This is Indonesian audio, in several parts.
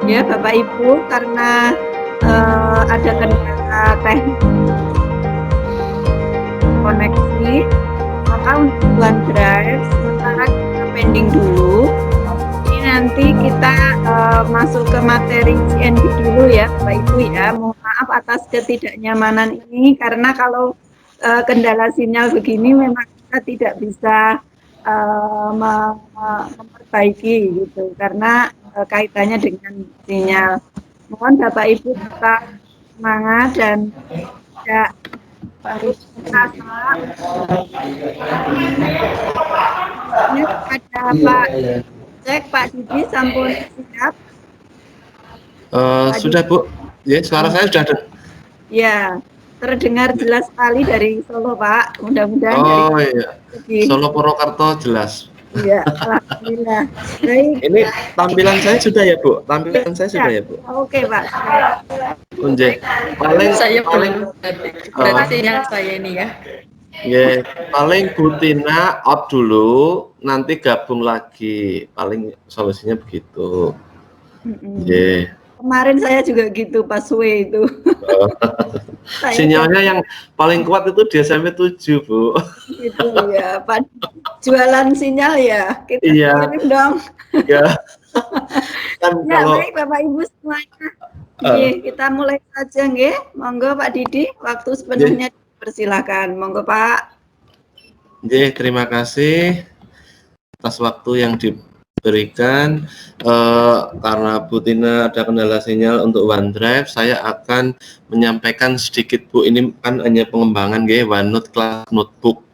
Ya, Bapak Ibu, karena ada kendala teknis koneksi, maka untuk OneDrive sementara kita pending dulu. Ini nanti kita masuk ke materi CNB dulu ya, Bapak Ibu ya. Mohon maaf atas ketidaknyamanan ini karena kalau kendala sinyal begini memang kita tidak bisa memperbaiki gitu karena kaitannya dengan sinyal. Mohon Bapak Ibu tetap semangat dan tidak putus asa. Ini kepada Pak Cek, Pak Didi sampun siap. Pak Sudah Didi. Bu, ya suara saya sudah ada. Ya, terdengar jelas sekali dari Solo Pak. Mudah-mudahan dari Oh iya, lebih. Solo Purwokerto jelas. Iya, alhamdulillah. Baik. Ini tampilan saya sudah ya Bu, Ya, tampilan saya sudah. sudah ya Bu. Oke Pak, siap. Unjeh, paling Saya paling berarti sinyal saya ini ya. ya paling Bu Tina out dulu, nanti gabung lagi. Paling solusinya begitu. Ya. Kemarin saya juga gitu pas W itu. Sinyalnya yang paling kuat itu di SMP 7 Bu. Gitu ya, Pak. Jualan sinyal ya. Kita Iya. kirim dong. Ya. Kan Ya, kalau baik Bapak Ibu semuanya. Kita mulai saja nggih. Monggo Pak Didi, waktu sepenuhnya persilakan. Monggo Pak. Terima kasih atas waktu yang diberikan. Karena Bu Tina ada kendala sinyal untuk OneDrive, saya akan menyampaikan sedikit Bu. Ini kan hanya pengembangan OneNote Class Notebook.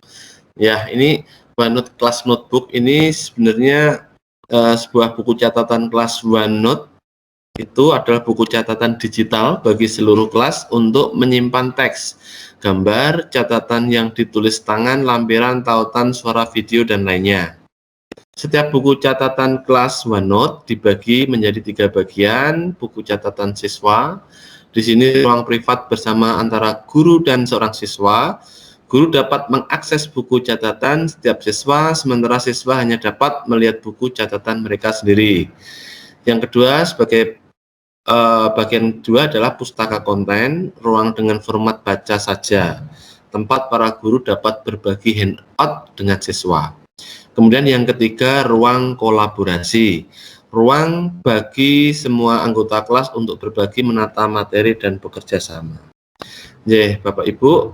Ya, ini OneNote Class Notebook ini sebenarnya sebuah buku catatan kelas OneNote. Itu adalah buku catatan digital bagi seluruh kelas untuk menyimpan teks, gambar, catatan yang ditulis tangan, lampiran, tautan, suara, video, dan lainnya. Setiap buku catatan kelas OneNote dibagi menjadi 3 bagian. Buku catatan siswa, di sini ruang privat bersama antara guru dan seorang siswa. Guru dapat mengakses buku catatan setiap siswa, sementara siswa hanya dapat melihat buku catatan mereka sendiri. Yang kedua, sebagai bagian kedua adalah pustaka konten, ruang dengan format baca saja, tempat para guru dapat berbagi handout dengan siswa. Kemudian yang ketiga, ruang kolaborasi, ruang bagi semua anggota kelas untuk berbagi, menata materi, dan bekerja sama. Bapak Ibu,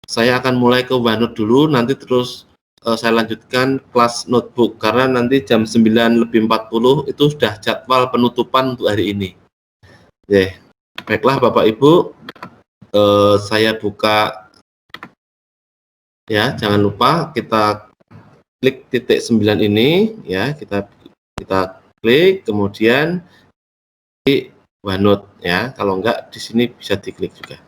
saya akan mulai ke OneNote dulu, nanti terus saya lanjutkan kelas notebook karena nanti jam 9:40 itu sudah jadwal penutupan untuk hari ini. Baiklah Bapak Ibu, saya buka ya, jangan lupa kita klik titik 9 ini ya, kita klik, kemudian di OneNote ya, kalau enggak di sini bisa diklik juga.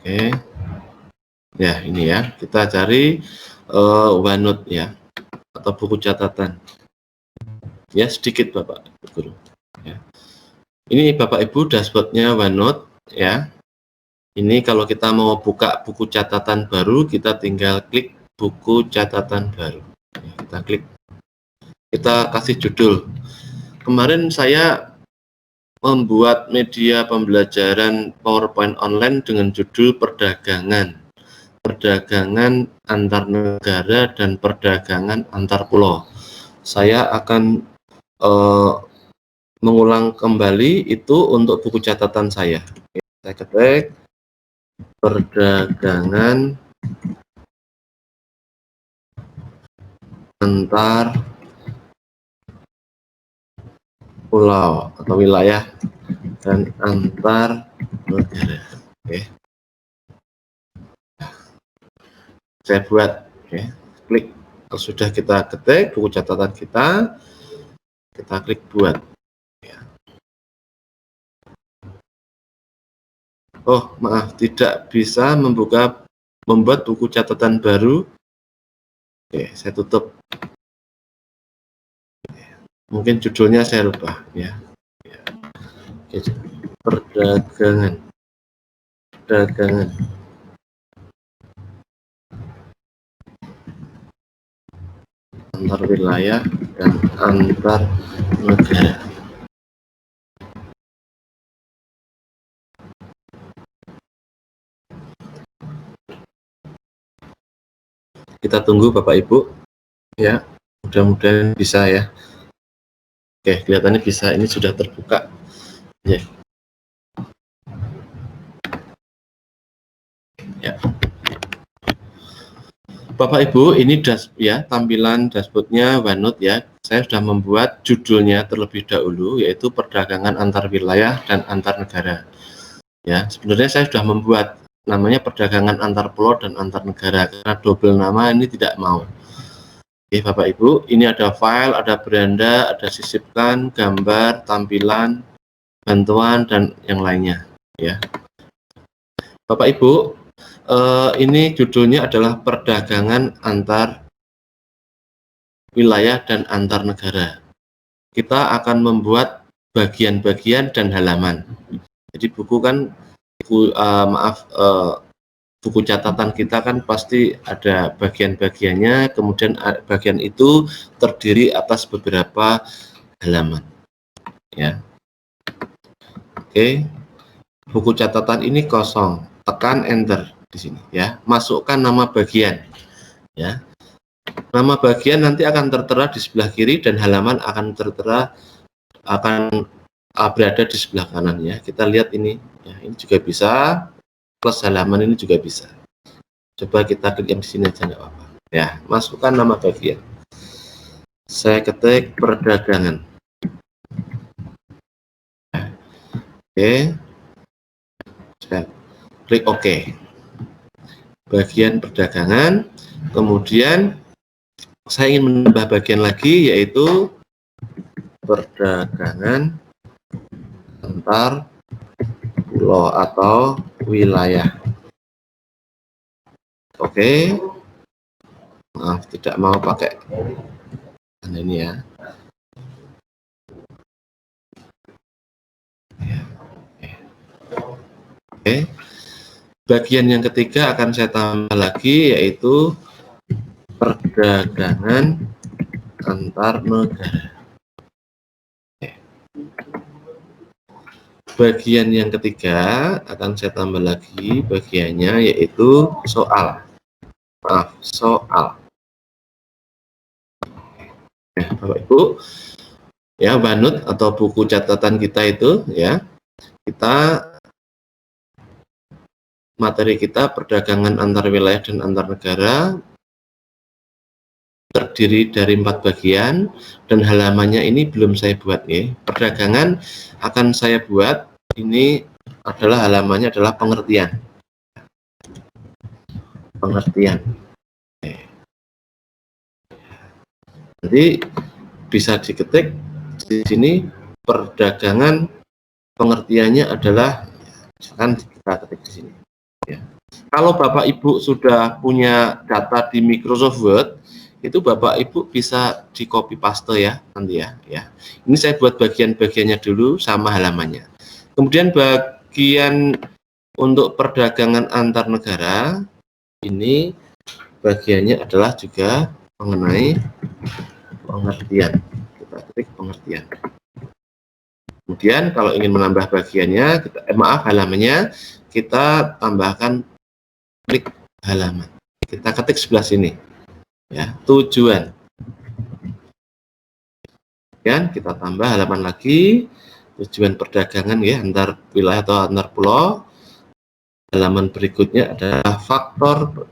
Oke, ya ini ya, kita cari OneNote ya, atau buku catatan ya, sedikit Bapak Guru ya. Ini Bapak Ibu dashboardnya OneNote ya. Ini kalau kita mau buka buku catatan baru, kita tinggal klik buku catatan baru ya, kita klik, kita kasih judul. Kemarin saya membuat media pembelajaran PowerPoint online dengan judul perdagangan antar negara dan perdagangan antar pulau. Saya akan mengulang kembali itu untuk buku catatan saya. Saya ketik perdagangan antar pulau atau wilayah dan antar negara. Oke. Saya buat, klik. Kalau sudah kita ketik buku catatan kita klik buat. Oh maaf, tidak bisa membuat buku catatan baru. Oke, saya tutup. Mungkin judulnya saya lupa ya. Oke, perdagangan antar wilayah dan antar negara. Kita tunggu Bapak Ibu ya, mudah-mudahan bisa ya. Oke, kelihatannya bisa, ini sudah terbuka ya. Ya. Bapak Ibu, ini tampilan dashboardnya OneNote ya. Saya sudah membuat judulnya terlebih dahulu, yaitu perdagangan antar wilayah dan antar negara. Ya, sebenarnya saya sudah membuat namanya perdagangan antar pulau dan antar negara, karena double nama ini tidak mau. Oke Bapak Ibu, ini ada file, ada beranda, ada sisipkan, gambar, tampilan, bantuan, dan yang lainnya ya. Bapak Ibu, ini judulnya adalah perdagangan antar wilayah dan antar negara. Kita akan membuat bagian-bagian dan halaman. Jadi buku kan buku catatan kita kan pasti ada bagian-bagiannya, kemudian bagian itu terdiri atas beberapa halaman ya. Oke, buku catatan ini kosong, tekan enter di sini ya, masukkan nama bagian ya. Nama bagian nanti akan tertera di sebelah kiri dan halaman akan berada di sebelah kanan ya. Kita lihat ini ya, ini juga bisa, plus halaman ini juga bisa. Coba kita klik yang di sini aja nggak apa-apa ya. Masukkan nama bagian, saya ketik perdagangan. Oke, saya klik OK, bagian perdagangan. Kemudian saya ingin menambah bagian lagi, yaitu perdagangan antar pulau atau wilayah. Oke, maaf tidak mau pakai ini ya. Oke, bagian yang ketiga akan saya tambah lagi, yaitu perdagangan antar negara. Bagian yang ketiga akan saya tambah lagi bagiannya, yaitu soal. Maaf, soal. Ya, Bapak Ibu, ya OneNote atau buku catatan kita itu ya, materi kita perdagangan antar wilayah dan antar negara terdiri dari 4 bagian, dan halamannya ini belum saya buat ya. Perdagangan akan saya buat, ini adalah halamannya adalah pengertian. Jadi bisa diketik di sini, perdagangan pengertiannya adalah, misalkan kita ketik di sini ya. Kalau Bapak Ibu sudah punya data di Microsoft Word, itu Bapak Ibu bisa di copy paste ya nanti ya. Ini saya buat bagian-bagiannya dulu sama halamannya. Kemudian bagian untuk perdagangan antar negara, ini bagiannya adalah juga mengenai pengertian. Kita ketik pengertian. Kemudian kalau ingin menambah bagiannya, halamannya, kita tambahkan klik halaman. Kita ketik sebelah sini ya, tujuan. Kemudian kita tambah halaman lagi, tujuan perdagangan ya, antar wilayah atau antar pulau. Halaman berikutnya adalah faktor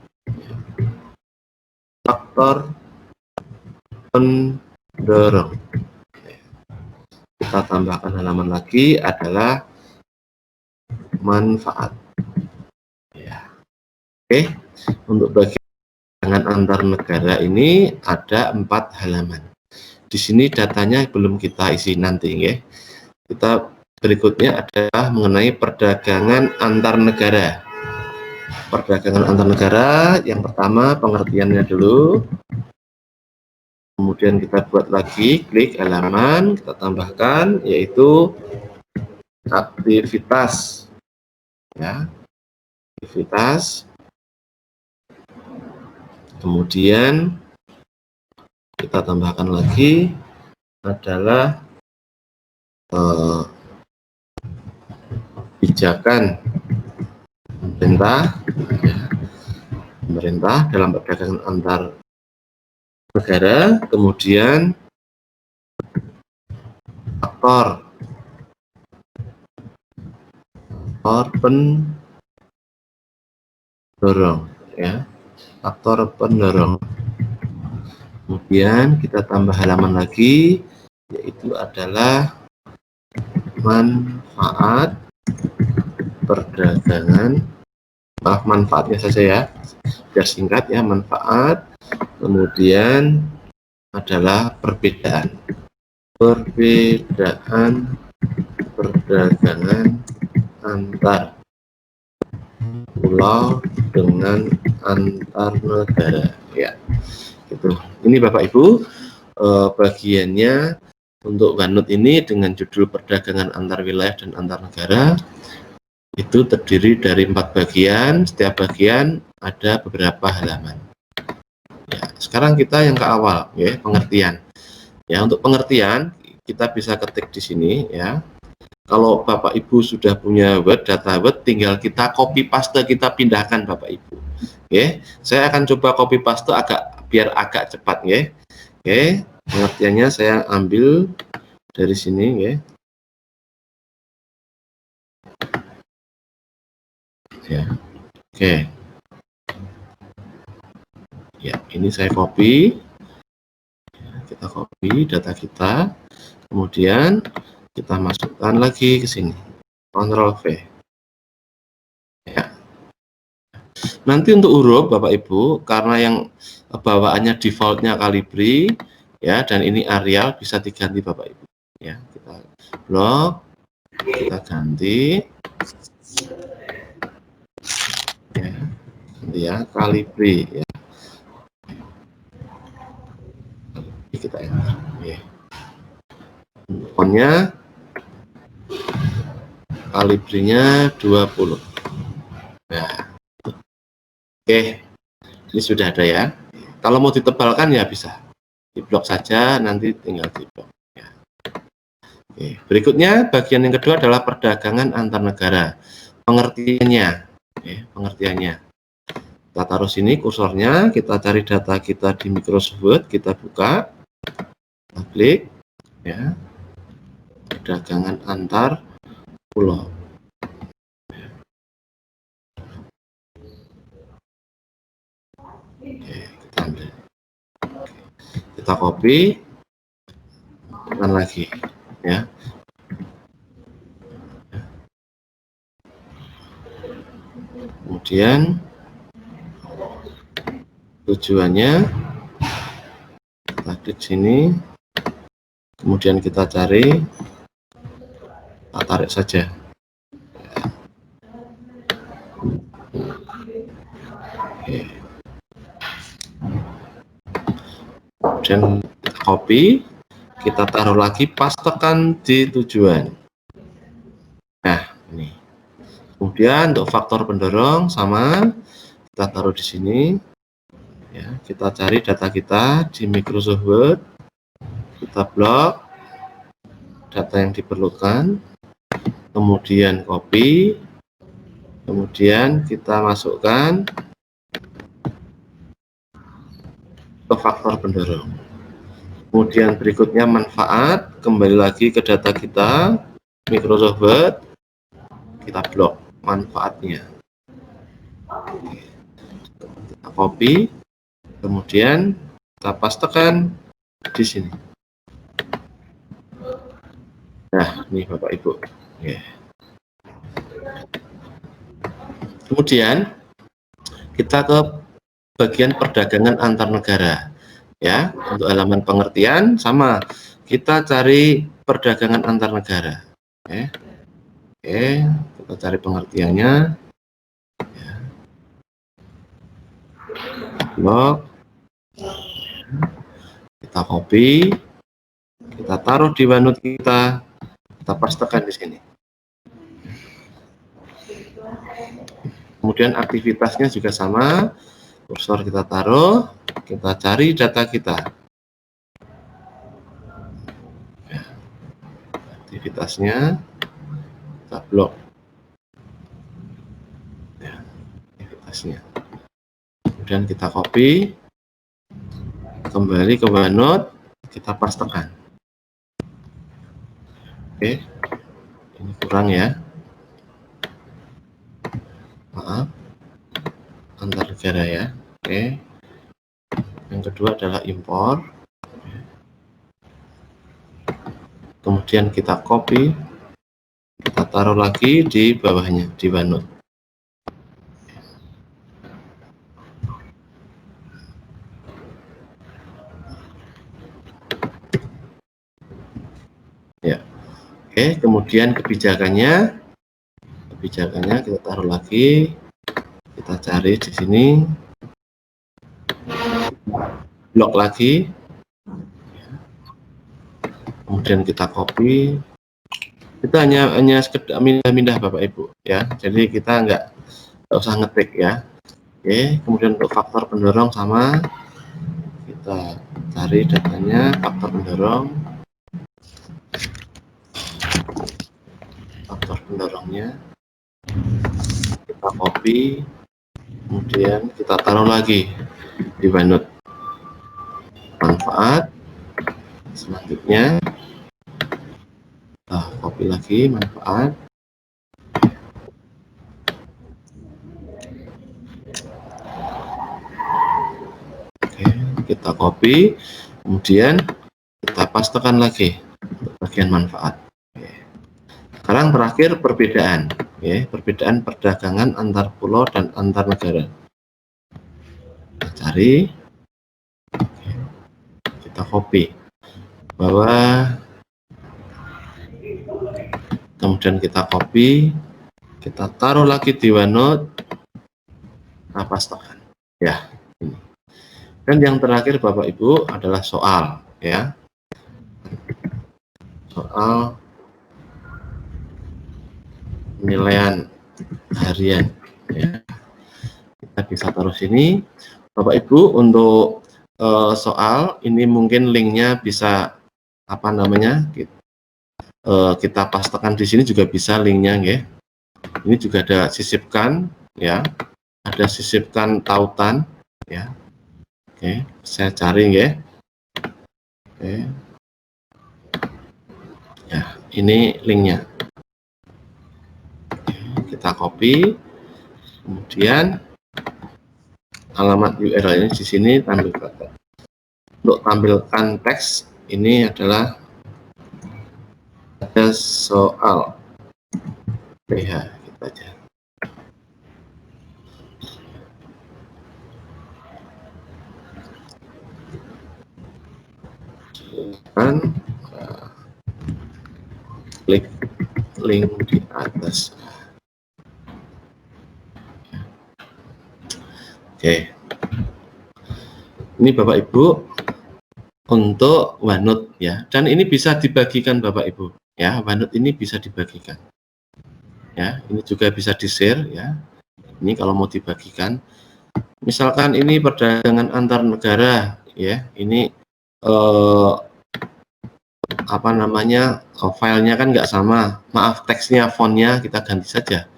pendorong. Kita tambahkan halaman lagi adalah manfaat ya. Oke, untuk bagian antar negara ini ada 4 halaman. Di sini datanya belum kita isi nanti ya. Kita berikutnya adalah mengenai perdagangan antar negara. Perdagangan antar negara, yang pertama pengertiannya dulu. Kemudian kita buat lagi, klik halaman, kita tambahkan, yaitu aktivitas ya, aktivitas. Kemudian kita tambahkan lagi adalah kebijakan pemerintah dalam perdagangan antar negara, kemudian faktor pendorong, ya, faktor pendorong. Kemudian kita tambah halaman lagi, yaitu adalah manfaat perdagangan, manfaatnya saja ya, biar singkat ya, manfaat. Kemudian adalah perbedaan perdagangan antar pulau dengan antar negara, ya, gitu. Ini Bapak Ibu bagiannya untuk OneNote ini dengan judul perdagangan antar wilayah dan antar negara. Itu terdiri dari 4 bagian, setiap bagian ada beberapa halaman. Ya, sekarang kita yang ke awal, ya, pengertian. Ya, untuk pengertian kita bisa ketik di sini, ya. Kalau Bapak Ibu sudah punya Word, data Word, tinggal kita copy paste, kita pindahkan Bapak Ibu. Oke, saya akan coba copy paste biar agak cepat, ya. Oke, pengertiannya saya ambil dari sini, ya. Ya, oke. Ya, ini saya copy. Kita copy data kita, kemudian kita masukkan lagi ke sini, Ctrl V. Ya. Nanti untuk huruf Bapak Ibu, karena yang bawaannya defaultnya Calibri, ya, dan ini Arial, bisa diganti Bapak Ibu. Ya, kita blok, kita ganti, ya, ganti ya, Calibri, ya. Kita enter, ya. Fontnya Calibrinya 20. Nah, oke, ini sudah ada ya. Kalau mau ditebalkan ya bisa diblok saja, nanti tinggal diblok. Ya. Oke, berikutnya bagian yang kedua adalah perdagangan antar negara. Pengertiannya, ya, pengertiannya. Kita taruh sini kursornya, kita cari data kita di Microsoft Word, kita buka, kita klik, ya, perdagangan antar pulau. Oke, kita ambil, kita copy, tekan lagi, ya. Kemudian tujuannya kita klik sini, kemudian kita cari, kita tarik saja. Oke. Kemudian kita copy, kita taruh lagi, pastekan di tujuan. Nah, ini. Kemudian untuk faktor pendorong sama, kita taruh di sini. Ya, kita cari data kita di Microsoft Word, kita blok data yang diperlukan, kemudian copy, kemudian kita masukkan ke faktor pendorong. Kemudian berikutnya manfaat, kembali lagi ke data kita Microsoft Word, kita blok manfaatnya. Kita copy, kemudian kita pastekan di sini. Nah, ini Bapak Ibu. Ya. Kemudian kita ke bagian perdagangan antar negara. Ya, untuk halaman pengertian sama, kita cari perdagangan antar negara. Oke, kita cari pengertiannya. Ya. Blok, kita copy, kita taruh di OneNote kita pastekan di sini. Kemudian aktivitasnya juga sama, kursor kita taruh, kita cari data kita. aktivitasnya, kita blok ya, aktivitasnya. Kemudian kita copy kembali ke OneNote, kita pastekan. Oke, ini kurang ya, maaf, antar negara ya. Oke, yang kedua adalah impor, kemudian kita copy, kita taruh lagi di bawahnya di OneNote. Ya, oke, kemudian kebijakannya kita taruh lagi, kita cari di sini, blok lagi, kemudian kita copy, kita hanya sekedar pindah-pindah Bapak Ibu ya, jadi kita nggak usah ngetik ya. Oke, kemudian untuk faktor pendorong sama, kita cari datanya, faktor pendorongnya kita copy, kemudian kita taruh lagi di OneNote. Manfaat selanjutnya, copy lagi manfaat, oke, kita copy, kemudian kita pastekan lagi untuk bagian manfaat. Oke. Sekarang terakhir perbedaan, ya, perbedaan perdagangan antar pulau dan antar negara. Kita cari, kita copy bawah, kemudian kita copy, kita taruh lagi di OneNote, kita pastekan. Ya, ini. Dan yang terakhir Bapak Ibu adalah soal, ya, soal penilaian harian. Ya. Kita bisa taruh sini, Bapak Ibu. Untuk soal ini mungkin linknya bisa apa namanya, kita pastekan di sini juga bisa linknya, ya. Ini juga ada sisipkan, ya, ada sisipkan tautan, ya. Oke, saya cari, ya. Oke, ya, ini linknya. Kita copy, kemudian alamat URL ini di sini tampilkan. Untuk tampilkan teks ini adalah ada soal PH, kita aja. Dan klik link di atas. Oke, ini Bapak Ibu untuk OneNote, ya, dan ini bisa dibagikan Bapak Ibu, ya. OneNote ini bisa dibagikan, ya. Ini juga bisa di-share, ya. Ini kalau mau dibagikan, misalkan ini perdagangan antar negara, ya. Ini apa namanya, filenya kan nggak sama, maaf, teksnya, fontnya kita ganti saja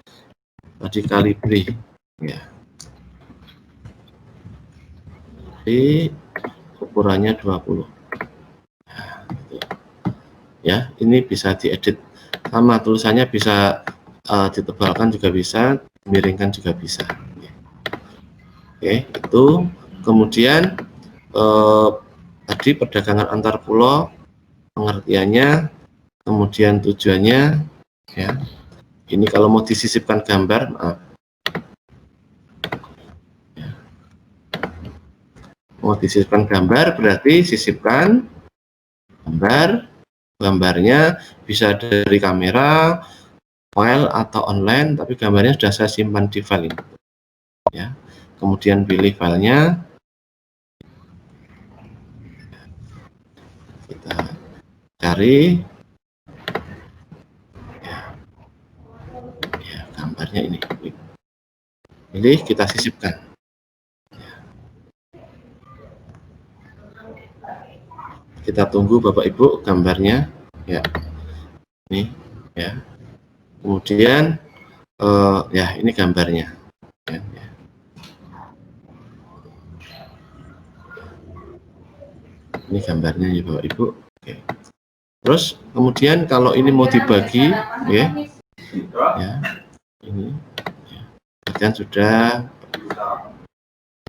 tadi Calibri, ya. Jadi ukurannya 20, ya. Ini bisa diedit, sama tulisannya bisa ditebalkan juga bisa, miringkan juga bisa. Oke, itu. Kemudian tadi perdagangan antar pulau, pengertiannya, kemudian tujuannya, ya. Ini kalau mau disisipkan gambar, maaf, ya. Mau disisipkan gambar berarti sisipkan gambar, gambarnya bisa dari kamera, file atau online, tapi gambarnya sudah saya simpan di file ini, ya. Kemudian pilih filenya, kita cari, ya, gambarnya ini, pilih, kita sisipkan. Kita tunggu Bapak Ibu gambarnya, ya. Nih, ya. Kemudian ya ini gambarnya. Ya. Ini gambarnya ya Bapak Ibu. Oke. Terus kemudian kalau ini mau dibagi, ya, ini, ya, kan sudah,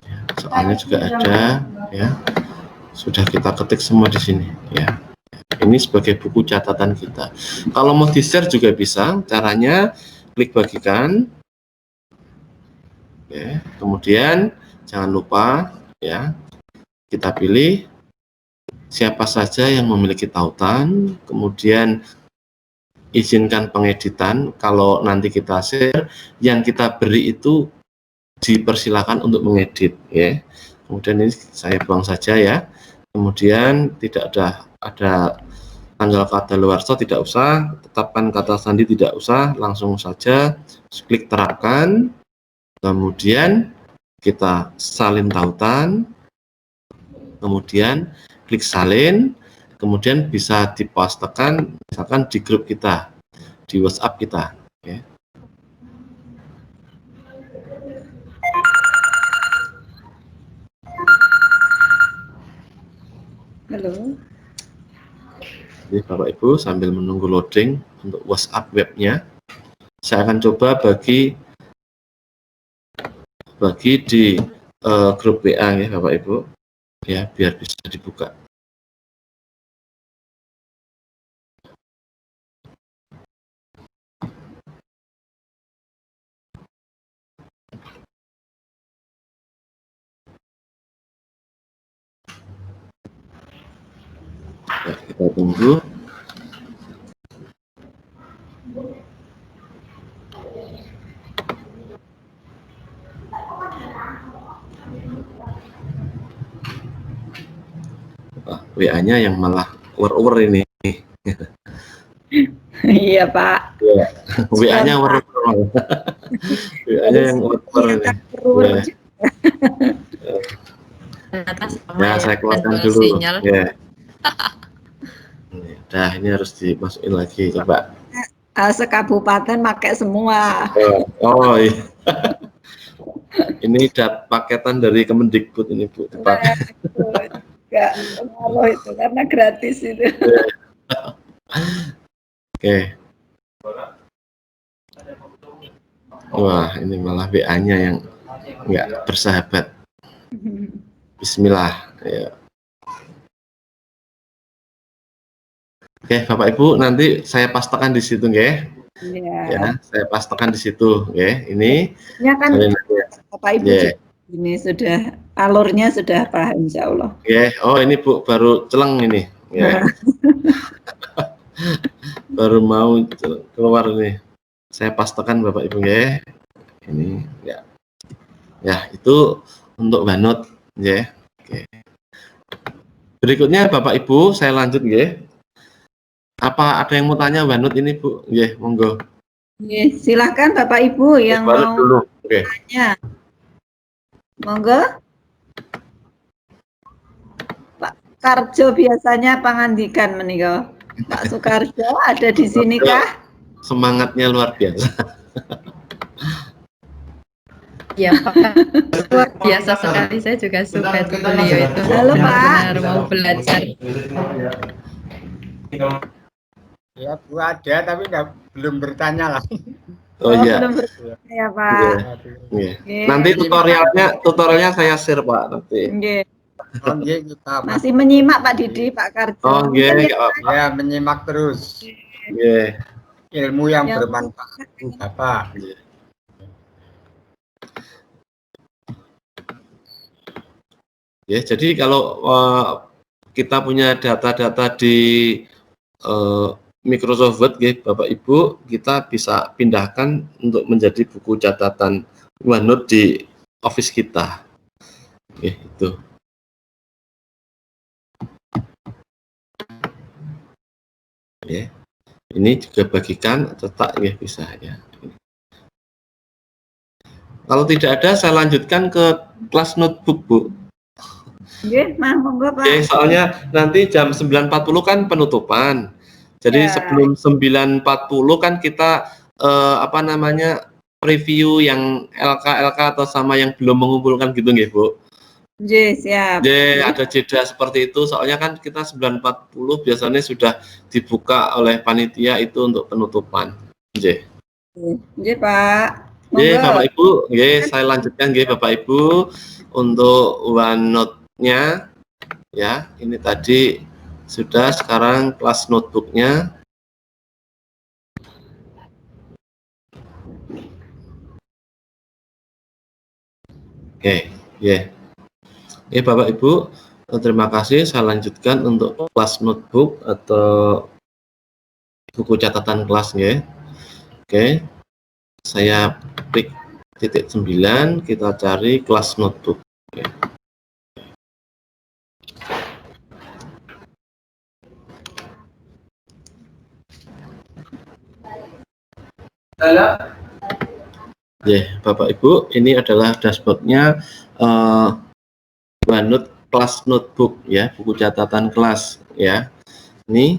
ya, soalnya juga ada, ya, sudah kita ketik semua di sini, ya. Ini sebagai buku catatan kita. Kalau mau di-share juga bisa. Caranya klik bagikan, ya. Kemudian jangan lupa, ya, kita pilih siapa saja yang memiliki tautan, kemudian izinkan pengeditan. Kalau nanti kita share, yang kita beri itu dipersilakan untuk mengedit, ya. Kemudian ini saya buang saja, ya. Kemudian tidak ada tanggal kadaluarsa, tidak usah, tetapkan kata sandi tidak usah, langsung saja klik terapkan, kemudian kita salin tautan, kemudian klik salin, kemudian bisa dipostekan misalkan di grup kita, di WhatsApp kita, ya. Halo. Jadi Bapak Ibu sambil menunggu loading untuk WhatsApp webnya, saya akan coba bagi di grup WA, ya Bapak Ibu, ya, biar bisa dibuka. Ya, kita tunggu. WA-nya yang malah over ini. Iya Pak. Ya. WA-nya over. WA-nya yang over ini. Ya, saya keluarkan dulu. Ya. Nah, ini harus dimasukin lagi, coba. Sekabupaten pakai semua. Oh iya. Ini paketan dari Kemendikbud ini Bu. Dipakai. Enggak pengaruh itu karena gratis itu. Oke. Wah, ini malah WA-nya yang nggak bersahabat. Bismillah. Ya. Oke, Bapak Ibu, nanti saya pastekan di situ, ya. Ya, saya pastekan di situ, ya. Ini. Ya kan, Bapak Ibu, ini sudah alurnya sudah paham, Insya Allah. Ya, oh ini Bu baru celeng ini, ya. Baru mau keluar nih. Saya pastekan Bapak Ibu, ya. Ini, ya. Ya, itu untuk OneNote, ya. Oke. Berikutnya Bapak Ibu, saya lanjut, ya. Apa ada yang mau tanya OneNote ini, Bu? Ya, monggo. Ya, silahkan Bapak Ibu yang mau dulu. tanya. Monggo. Pak Karjo biasanya pangandikan menika. Pak Sukarjo ada di sini kah? Semangatnya luar biasa. Ya Pak, luar biasa sekali. Saya juga suka itu beliau itu. Halo Pak. Benar mau belajar. Ya Bu ada, tapi belum bertanya lah. Oh iya. Belum bertanya ya Pak. Yeah. Yeah. Nanti tutorialnya saya share Pak nanti. Yeah. Oh, kita masih menyimak Pak Didi, Pak Karjo. Oh iya, ya menyimak terus. Yeah. Ilmu yang bermanfaat Bapak. Yeah. Ya, jadi kalau kita punya data-data di Microsoft Word, ya, Bapak Ibu, kita bisa pindahkan untuk menjadi buku catatan OneNote di Office kita. Ya, itu. Ya, ini juga bagikan, cetak, ya bisa ya. Kalau tidak ada, saya lanjutkan ke kelas notebook, Bu. Nggih, monggo Pak. Oke, soalnya nanti jam 9.40 kan penutupan. Jadi Ya. sebelum 9.40 kan kita apa namanya review yang LK atau sama yang belum mengumpulkan gitu nggih, Bu. Siap. Jadi ada jeda seperti itu, soalnya kan kita 9.40 biasanya sudah dibuka oleh panitia itu untuk penutupan. Nggih. Pak. Nggih, Monggo. Bapak Ibu, nggih saya lanjutkan nggih Bapak Ibu untuk OneNote-nya ya. Ini tadi sudah, sekarang kelas notebook-nya. Oke, ya. Oke, Bapak Ibu, terima kasih. Saya lanjutkan untuk kelas notebook atau buku catatan kelas ya. Oke, saya klik titik 9, kita cari kelas notebook. Oke. Ya, Bapak Ibu, ini adalah dashboardnya OneNote kelas notebook ya, buku catatan kelas ya. Ini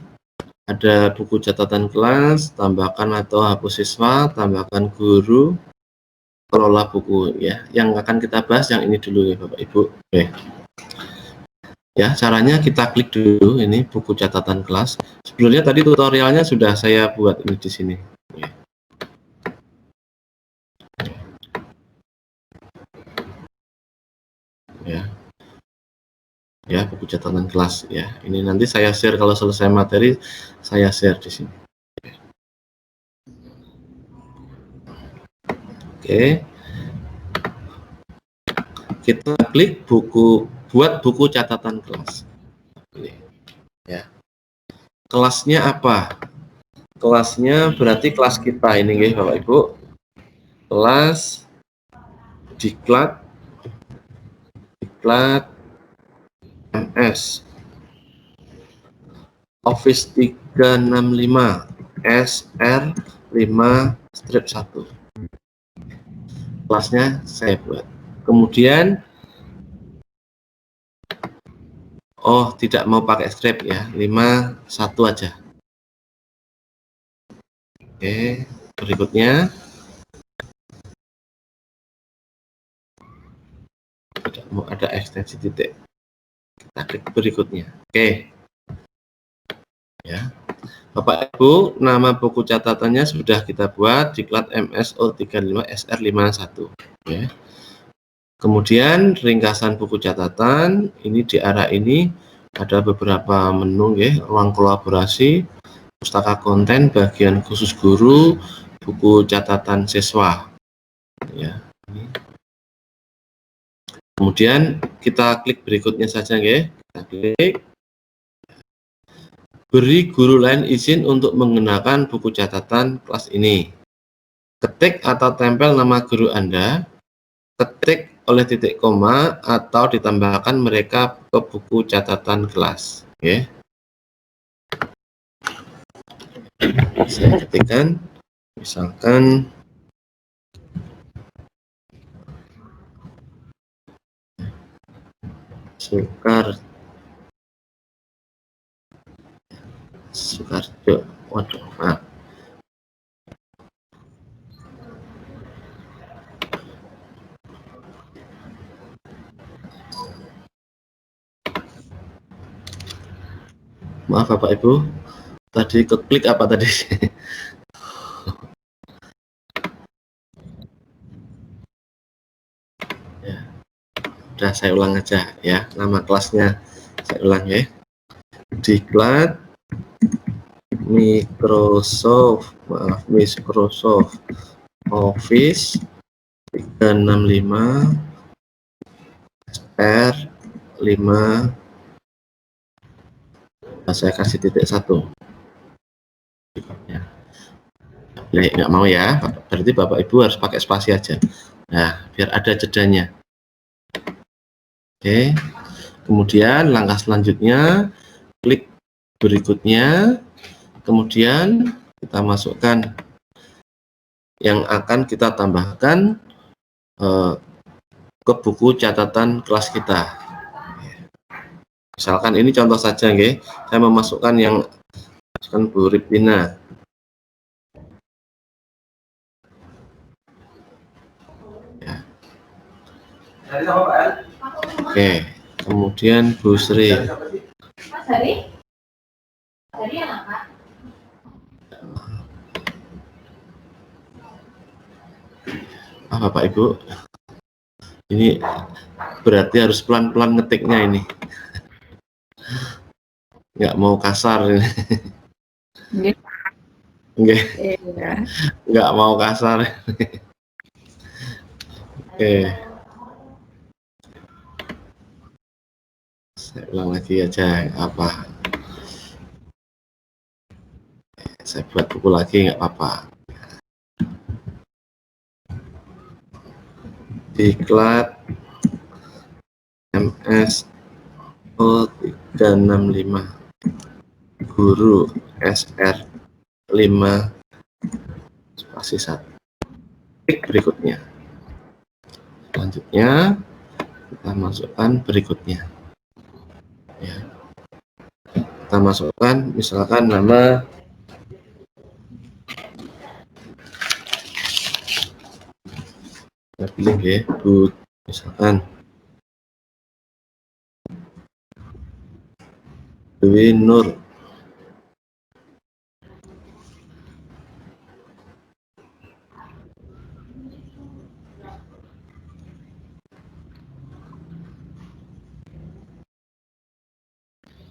ada buku catatan kelas, tambahkan atau hapus siswa, tambahkan guru, kelola buku ya. Yang akan kita bahas yang ini dulu ya Bapak Ibu. Oke. Ya, caranya kita klik dulu ini buku catatan kelas. Sebelumnya tadi tutorialnya sudah saya buat ini di sini. Ya. Ya, buku catatan kelas ya. Ini nanti saya share kalau selesai materi, saya share di sini. Oke. Kita klik buat buku catatan kelas. Ini, ya. Kelasnya apa? Kelasnya berarti kelas kita ini guys Bapak Ibu. Kelas diklat MS Office 365 SR5-1. Kelasnya saya buat. Kemudian tidak mau pakai strip ya, 51 aja. Oke, berikutnya tidak mau ada ekstensi titik. Kita klik berikutnya. Oke. Ya. Bapak Ibu, nama buku catatannya sudah kita buat, diklat MSO35 SR51. Oke. Kemudian ringkasan buku catatan, ini di arah ini ada beberapa menu ya, ruang kolaborasi, pustaka konten, bagian khusus guru, buku catatan siswa. Ya. Kemudian kita klik berikutnya saja ya. Kita klik. Beri guru lain izin untuk menggunakan buku catatan kelas ini. Ketik atau tempel nama guru Anda, ketik oleh titik koma atau ditambahkan mereka ke buku catatan kelas. Oke. Saya ketikkan, misalkan Soekarjo. Waduh, maaf. Maaf Bapak Ibu, tadi keklik apa tadi? Ya, udah saya ulang aja ya, nama kelasnya saya ulang ya. Diklat Microsoft Office 365 R5. Saya kasih titik 1 ya. Nggak mau ya, berarti Bapak Ibu harus pakai spasi aja. Nah, biar ada jedanya. Oke, kemudian langkah selanjutnya klik berikutnya, kemudian kita masukkan yang akan kita tambahkan ke buku catatan kelas kita. Misalkan ini contoh saja, nggih. Saya memasukkan yang Masukkan Bu Ripina. Ya. Oke, kemudian Bu Sri. Bapak Ibu, ini berarti harus pelan-pelan ngetiknya ini. Nggak mau kasar ini. Nggih. Nggih. Iya. Nggak mau kasar. Oke. Saya ulang lagi aja apa. Saya buat buku lagi nggak apa-apa. Diklat MSO 365 guru SR 5 spasi 1. Klik berikutnya. Selanjutnya kita masukkan berikutnya. Ya. Kita masukkan misalkan nama kita pilih ya, Bu, misalkan Dewi Nur.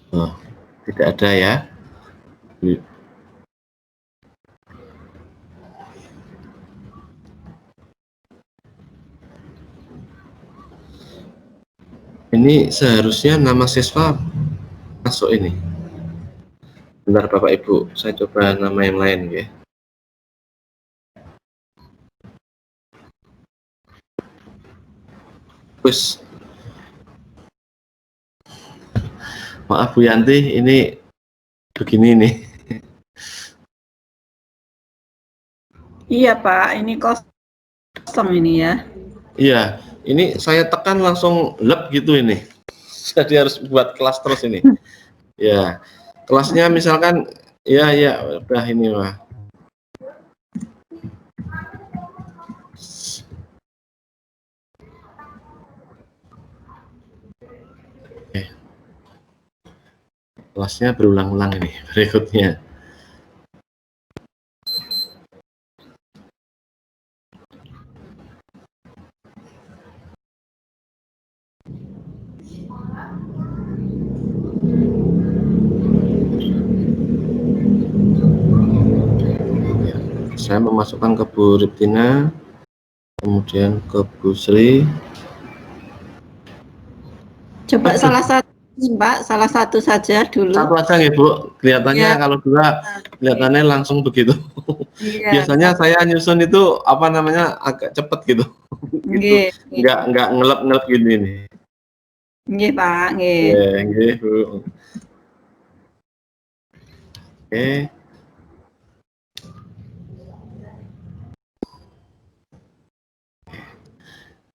Oh, tidak ada ya. Ini seharusnya nama siswa masuk ini. Bentar Bapak Ibu, saya coba nama yang lain ya. Terus, maaf Bu Yanti, ini begini nih. Iya Pak, ini kosong ini ya. Iya, ini saya tekan langsung lep gitu ini. Jadi harus buat kelas terus ini. Ya, kelasnya misalkan, ya udah ini mah. Kelasnya berulang-ulang ini berikutnya. Saya memasukkan ke Bu Riptina, kemudian ke Bu Sri. Coba salah satu Pak, salah satu saja dulu. Satu aja ya Bu, kelihatannya Ya. kalau dua kelihatannya langsung begitu. Iya. Biasanya saya nyusun itu apa namanya agak cepet gitu. Nggih. Nggak ngelep gini nih. Nggih Pak, nggih. Nggih Bu. Oke.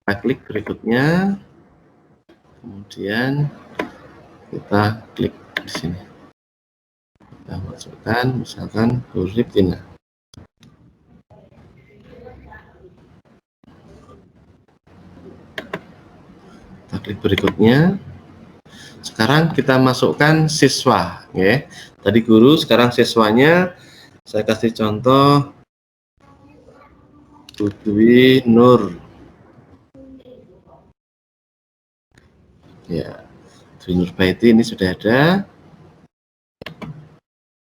Kita klik berikutnya, kemudian kita klik di sini. Kita masukkan misalkan Bu Riptina. Kita klik berikutnya. Sekarang kita masukkan siswa, ya. Tadi guru, sekarang siswanya. Saya kasih contoh Bu Dwi Nur. Ya, Dwi Nur Baiti ini sudah ada.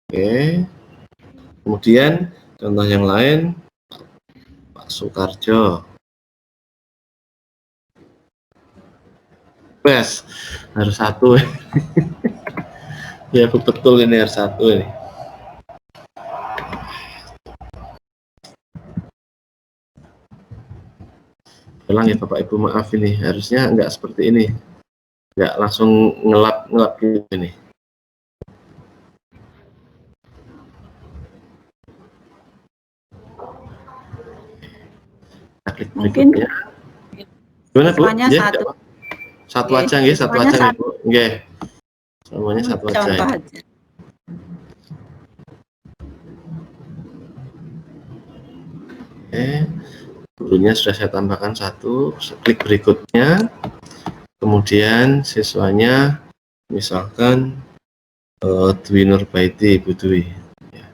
Oke. Kemudian contoh yang lain Pak Soekarjo. Bes, harus satu. Ya betul ini harus satu ini. Ulang ya Bapak Ibu, maaf ini harusnya nggak seperti ini. Nggak langsung ngelap gitu ini. Klik Mungkin berikutnya. Gimana Bu? siswanya Ya, satu. satu Oke, aja nggih, satu siswanya aja satu. Bu. Nggih. Semuanya satu aja. Contoh Ya. aja. Oke, gurunya sudah saya tambahkan satu, klik berikutnya, kemudian siswanya misalkan Dwi Nurbaiti, Ibu Dwi. Ya.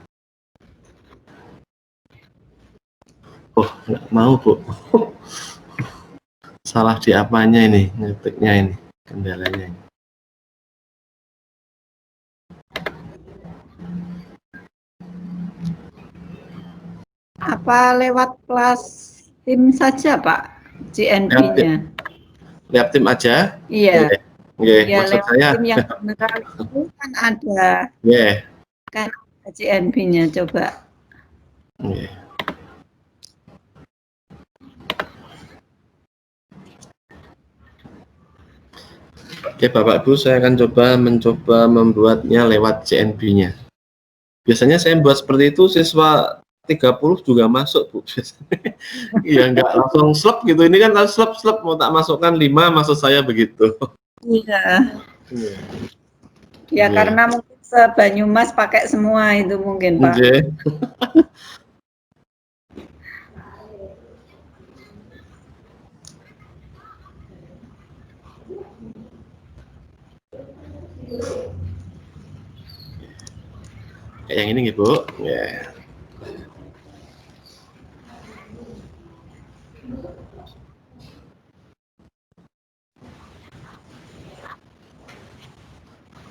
Oh, nggak mau, Bu. Salah di apanya ini, ngetiknya ini, kendalanya ini. Apa lewat kelas tim saja, Pak? GNB-nya? Lewat tim aja? Iya. Oke, Ya, maksud lewat saya. tim yang general itu kan ada Oke. kan GNB-nya, coba. Oke. Oke, Bapak Ibu, saya akan mencoba membuatnya lewat CNB-nya. Biasanya saya buat seperti itu, siswa 30 juga masuk, Bu. Iya, nggak langsung slep gitu. Ini kan slep mau tak masukkan 5, maksud saya begitu. Iya. Iya. Ya, Iya. karena mungkin se-Banyumas pakai semua itu mungkin, Pak. Oke. Kayak yang ini nih, Bu. Ya.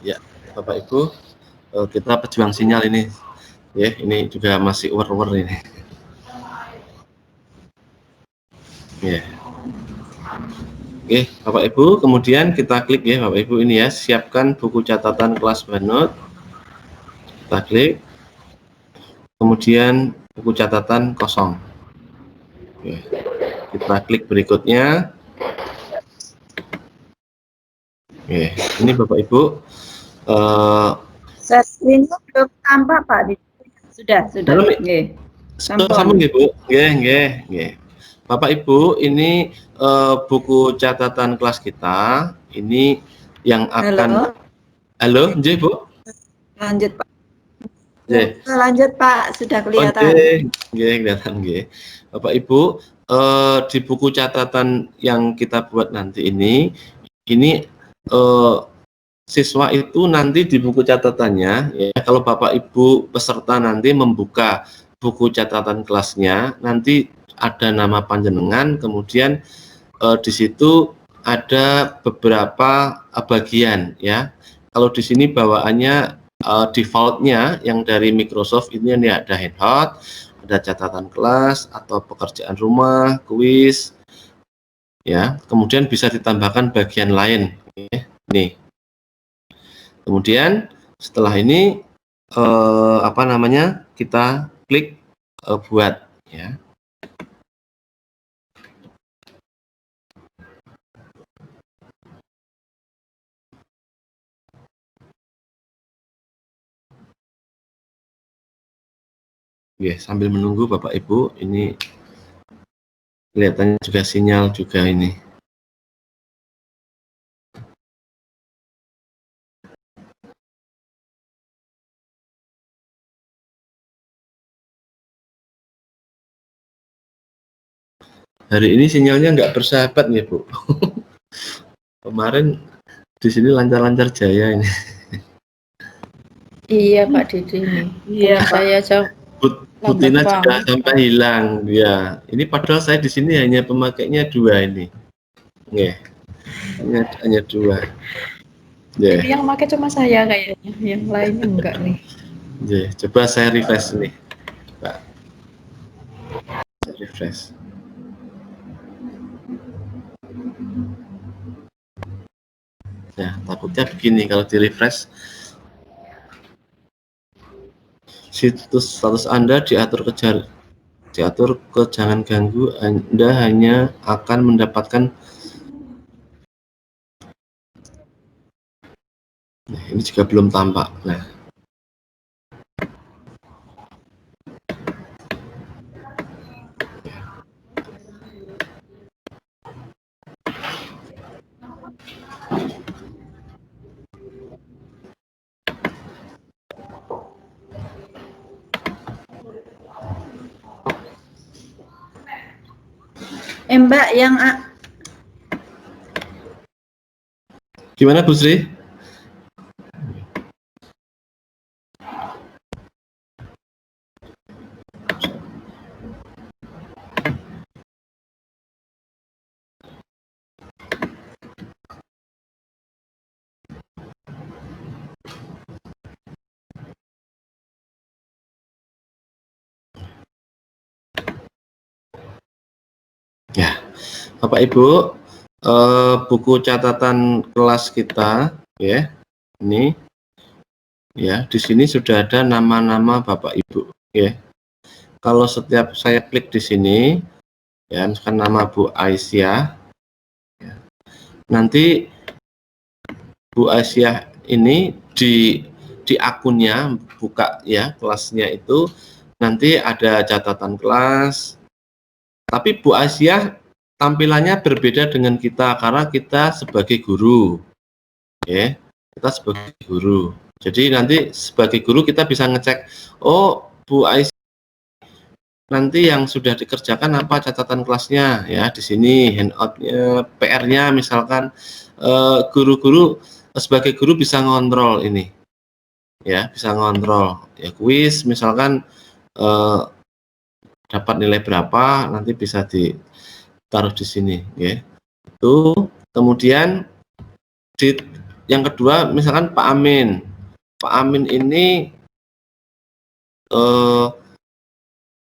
Ya, Bapak Ibu, kita pejuang sinyal ini. Ya, ini juga masih uwer-uwer ini. Ya. Oke, Bapak Ibu, kemudian kita klik ya, Bapak Ibu ini ya, siapkan buku catatan kelas Banut. Kita klik. Kemudian buku catatan kosong. Oke. Kita klik berikutnya. Oke, ini Bapak Ibu. Share screen-nya belum tampak, Pak. Sudah. Nggih. Sama nggih, Bu. Nggih. Bapak Ibu, ini buku catatan kelas kita. Ini yang akan. Halo, nggih, Bu. Lanjut, Pak. Nggih. Lanjut, Pak. Sudah kelihatan. Nggih, kelihatan nggih. Bapak Ibu, di buku catatan yang kita buat nanti ini siswa itu nanti di buku catatannya ya, kalau Bapak Ibu peserta nanti membuka buku catatan kelasnya, nanti ada nama panjenengan, kemudian di situ ada beberapa bagian ya. Kalau di sini bawaannya defaultnya yang dari Microsoft ini ada handout, ada catatan kelas atau pekerjaan rumah, kuis ya. Kemudian bisa ditambahkan bagian lain ya. Nih. Kemudian setelah ini kita klik buat ya. Oke, sambil menunggu Bapak Ibu, ini kelihatannya juga sinyal juga ini. Hari ini sinyalnya nggak bersahabat nih, Bu. Kemarin di sini lancar-lancar jaya ini. Iya, Pak Didi ini. Iya, Pak. Saya jauh. Butina juga sampai hilang ya. Ini padahal saya di sini hanya pemakainya 2 ini. Nggih. Hanya 2. Yeah. Ini yang pakai cuma saya kayaknya, yang lainnya enggak nih. Yeah. Coba saya refresh nih, Pak. Saya refresh. Nah, takutnya begini kalau di refresh. Situs status Anda diatur ke jangan ganggu, Anda hanya akan mendapatkan. Nah, ini juga belum tampak. Nah, Mbak yang Gimana Bu Sri? Ya, Bapak Ibu, buku catatan kelas kita, ya, ini, ya, di sini sudah ada nama-nama Bapak Ibu, ya. Kalau setiap saya klik di sini, ya, misalkan nama Bu Aisyah, ya, nanti Bu Aisyah ini di akunnya buka ya kelasnya itu nanti ada catatan kelas. Tapi Bu Aisyah tampilannya berbeda dengan kita karena kita sebagai guru, ya, kita sebagai guru. Jadi nanti sebagai guru kita bisa ngecek, oh Bu Aisyah nanti yang sudah dikerjakan apa catatan kelasnya, ya di sini handoutnya, PR-nya misalkan guru-guru sebagai guru bisa ngontrol ini, ya bisa ngontrol ya kuis misalkan dapat nilai berapa nanti bisa ditaruh di sini, ya. Itu kemudian yang kedua misalkan Pak Amin ini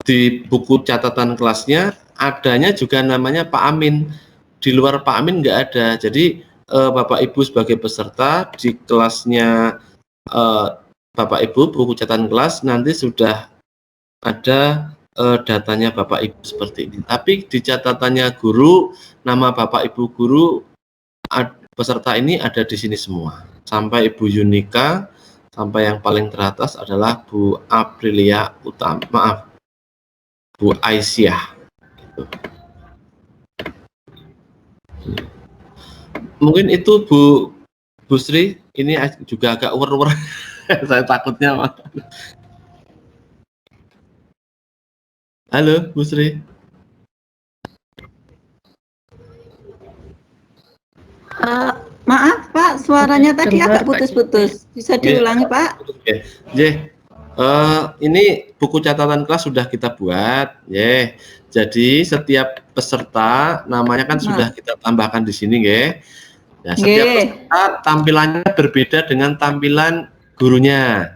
di buku catatan kelasnya adanya juga namanya Pak Amin, di luar Pak Amin nggak ada. Jadi Bapak Ibu sebagai peserta di kelasnya Bapak Ibu buku catatan kelas nanti sudah ada datanya Bapak Ibu seperti ini. Tapi di catatannya guru, nama Bapak Ibu guru peserta ini ada di sini semua. Sampai Ibu Yunika, sampai yang paling teratas adalah Bu Aprilia Bu Aisyah. Mungkin itu Bu Sri, ini juga agak uwer-uwer. Saya takutnya. Halo, Bu Sri. maaf Pak, suaranya tadi agak putus-putus. Bisa diulangi Pak? Oke. Ini buku catatan kelas sudah kita buat, ya. Jadi setiap peserta namanya kan sudah kita tambahkan di sini, ya. Ya, setiap peserta tampilannya berbeda dengan tampilan gurunya.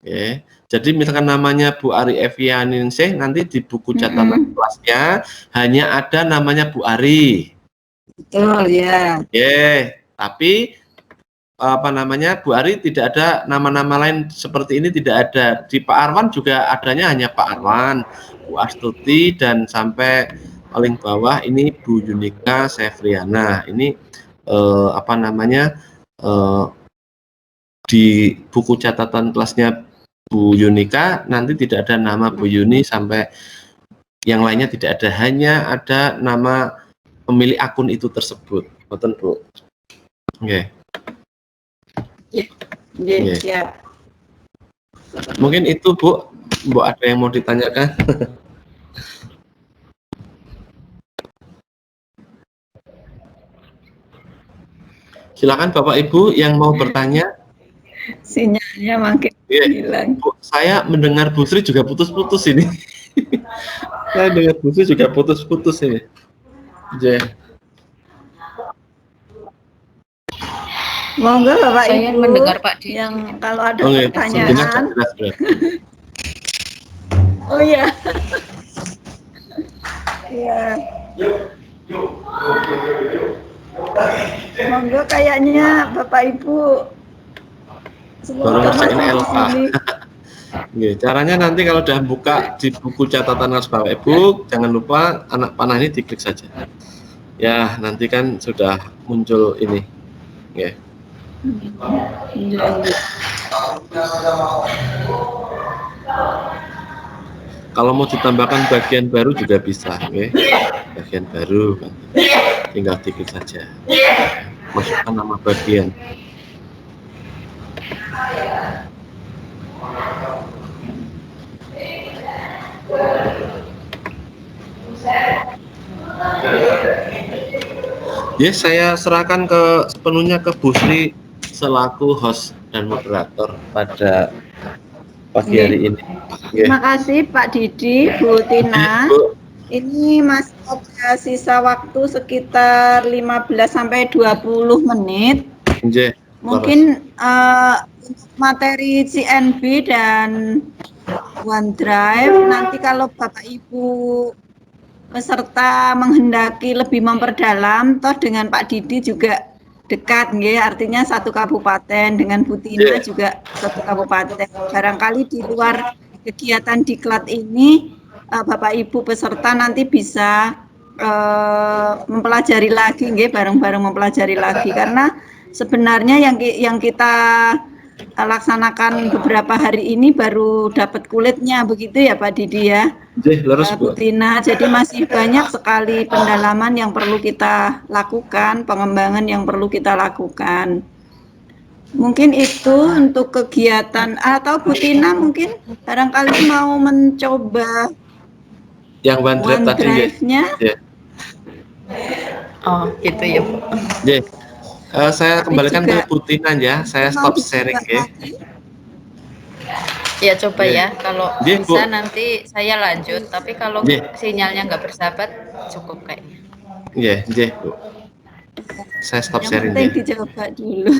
Ya. Jadi misalkan namanya Bu Ari Evianingsih, nanti di buku catatan kelasnya hanya ada namanya Bu Ari. Betul ya. Tapi apa namanya Bu Ari tidak ada nama-nama lain seperti ini, tidak ada. Di Pak Arwan juga adanya hanya Pak Arwan, Bu Astuti, dan sampai paling bawah ini Bu Yunika Sefriana. Ini apa namanya di buku catatan kelasnya Bu Yunika nanti tidak ada nama Bu Yuni sampai yang lainnya tidak ada, hanya ada nama pemilik akun itu tersebut. Betul Bu. Oke. Ya. Mungkin itu Bu ada yang mau ditanyakan? Silakan Bapak Ibu yang mau bertanya. Sinyalnya makin hilang. Bu, saya mendengar Bu Sri juga putus-putus ini. Saya dengar Bu Sri juga putus-putus ini. Monggo Bapak Saya Ibu mendengar Pak Didi. yang kalau ada pertanyaan. Oh ya. Iya. Monggo kayaknya Bapak Ibu baru ngerjain LK. Caranya nanti kalau udah buka di buku catatan kelas Bapak Ibu, jangan lupa anak panah ini diklik saja. Ya, nanti kan sudah muncul ini. Ya. Kalau mau ditambahkan bagian baru juga bisa, okay? Bagian baru kan. Tinggal diklik saja. Masukkan nama bagian. Yes, saya serahkan sepenuhnya ke Bu Sri selaku host dan moderator pada pagi hari ini. Terima kasih Pak Didi, Bu Tina. Bu. Ini masih ada sisa waktu sekitar 15 sampai 20 menit. Nggih, Mungkin untuk materi CNV dan OneDrive nanti kalau Bapak Ibu peserta menghendaki lebih memperdalam, toh dengan Pak Didi juga dekat, nggih, artinya satu kabupaten, dengan Bu Tina juga satu kabupaten. Barangkali di luar kegiatan diklat ini, Bapak Ibu peserta nanti bisa mempelajari lagi, nggih, bareng-bareng mempelajari lagi, karena sebenarnya yang kita laksanakan beberapa hari ini baru dapat kulitnya, begitu ya Pak Didi ya. Nggih, leres Bu Bu. Tina, jadi masih banyak sekali pendalaman yang perlu kita lakukan, pengembangan yang perlu kita lakukan. Mungkin itu untuk kegiatan, atau Bu Tina mungkin barangkali mau mencoba Yang OneDrive tadi nggih. OneDrive-nya. Oh, gitu ya, Bu. Nggih. Saya Tapi kembalikan juga ke Bu Tina ya. Saya mau stop sharing dicoba nggih. lagi. Ya coba Nggih. ya, kalau Nggih, Bu. bisa nanti saya lanjut, tapi kalau Nggih. sinyalnya nggak bersahabat cukup kayaknya. Nggih, nggih, Bu. Saya stop Yang sharing penting ya. dicoba dulu.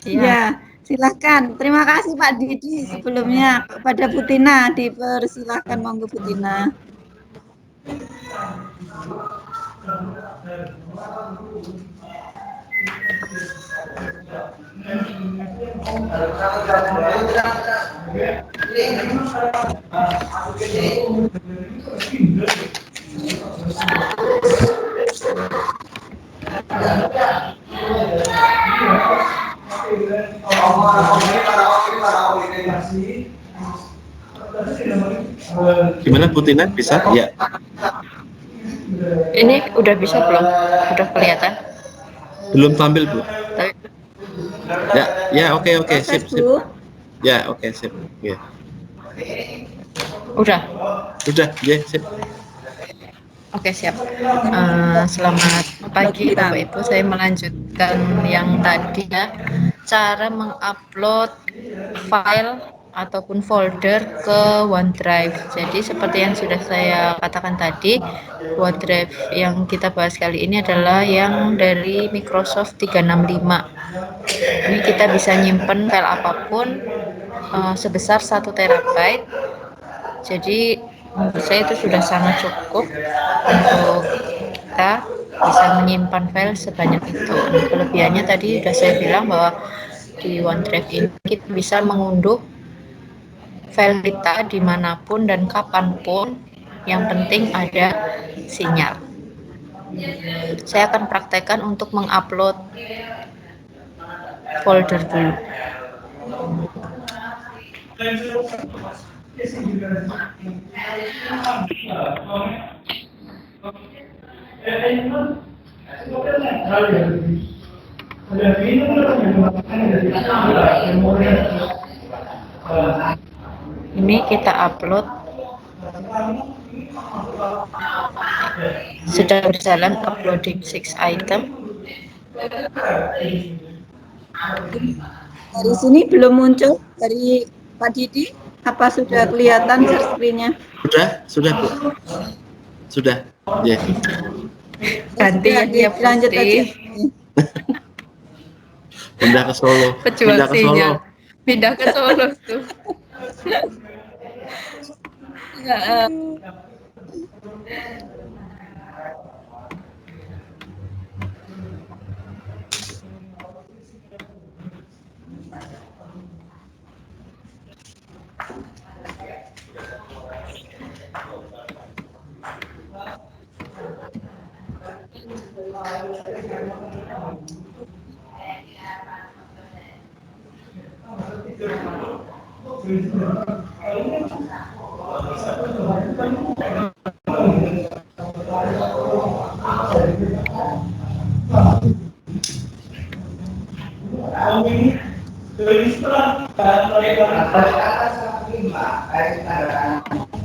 Iya. Ya, silahkan. Terima kasih Pak Didi sebelumnya. Kepada Bu Tina, dipersilahkan monggo Bu Tina. Gimana Bu Tina, bisa? Ya. Ini udah bisa belum? Udah kelihatan? Belum tampil Bu. Tapi Ya, oke, Proses, sip. Bu. Ya, oke, sip. Ya. udah. Udah, ya, sip. Oke, siap. Selamat pagi Bapak Ibu. Saya melanjutkan yang tadi ya. Cara mengupload file ataupun folder ke OneDrive. Jadi seperti yang sudah saya katakan tadi, OneDrive yang kita bahas kali ini adalah yang dari Microsoft 365. Ini kita bisa nyimpen file apapun sebesar 1 terabyte. Jadi menurut saya itu sudah sangat cukup untuk kita bisa menyimpan file sebanyak itu. Nah, kelebihannya tadi sudah saya bilang bahwa di OneDrive ini kita bisa mengunduh file kita dimanapun dan kapanpun, yang penting ada sinyal. Saya akan praktekkan untuk mengupload folder dulu. Ini kita upload, sedang berjalan uploading 6 item. Dari sini belum muncul dari Pak Didi. Apa sudah kelihatan share screen-nya? Sudah Bu. Sudah. Ya. Ganti ya, dia lanjut aja. Pindah ke Solo. Pejuang Pindah ke Solo. sinyal. Pindah ke Solo tuh. Ya,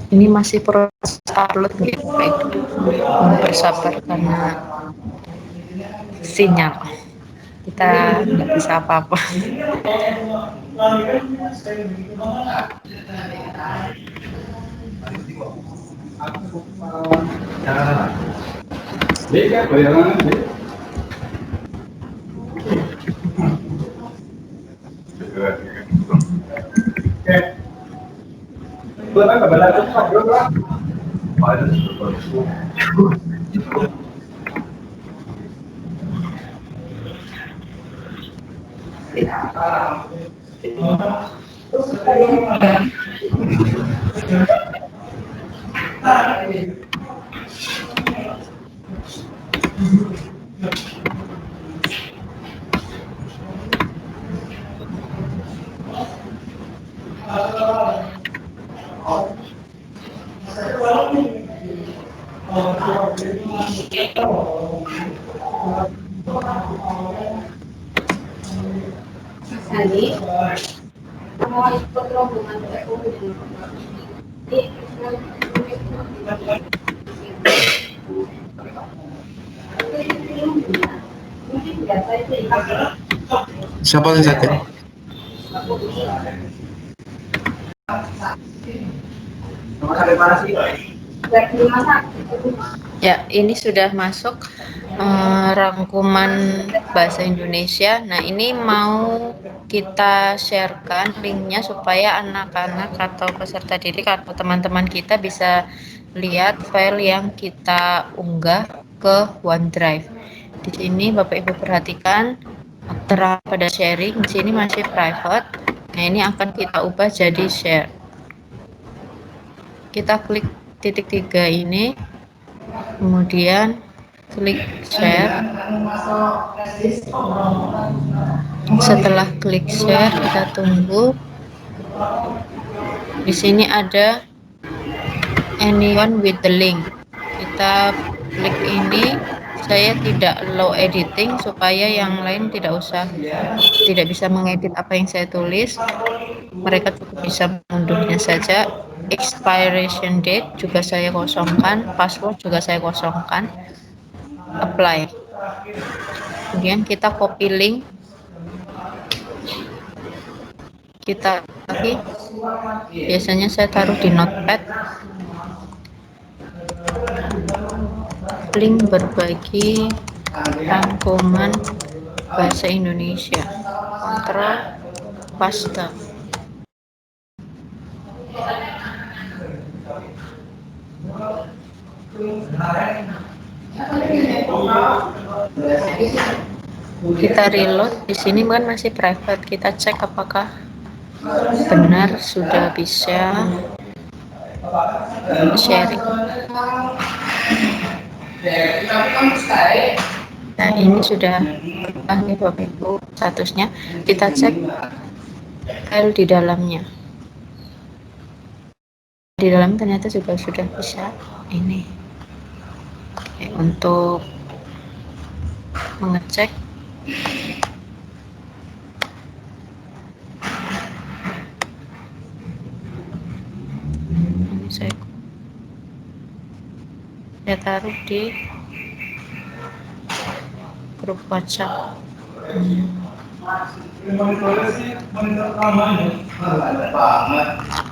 Ini masih proses upload gitu, baik. Bersabar karena sinyal. Kita nggak bisa apa-apa. Siapa yang sakit? Ya, ini sudah masuk rangkuman bahasa Indonesia. Nah, ini mau kita sharekan linknya supaya anak-anak atau peserta didik atau teman-teman kita bisa lihat file yang kita unggah ke OneDrive. Di sini Bapak Ibu perhatikan terang pada sharing, di sini masih private. Nah, ini akan kita ubah jadi share. Kita klik titik 3 ini, kemudian klik share. Setelah klik share, kita tunggu. Di sini ada anyone with the link. Kita klik ini. Saya tidak allow editing supaya yang lain tidak bisa mengedit apa yang saya tulis. Mereka cukup bisa mengunduhnya saja. Expiration date juga saya kosongkan, password juga saya kosongkan. Apply. Kemudian kita copy link. Kita lagi. Biasanya saya taruh di notepad. Link berbagi rangkuman bahasa Indonesia. Kontrol paste. Kita reload. Di sini kan masih private. Kita cek apakah benar sudah bisa sharing. Nah, ini sudah nih Bapak Ibu statusnya. Kita cek file di dalamnya. Di dalam ternyata juga sudah bisa ini. Oke, untuk mengecek ini saya taruh di grup WhatsApp.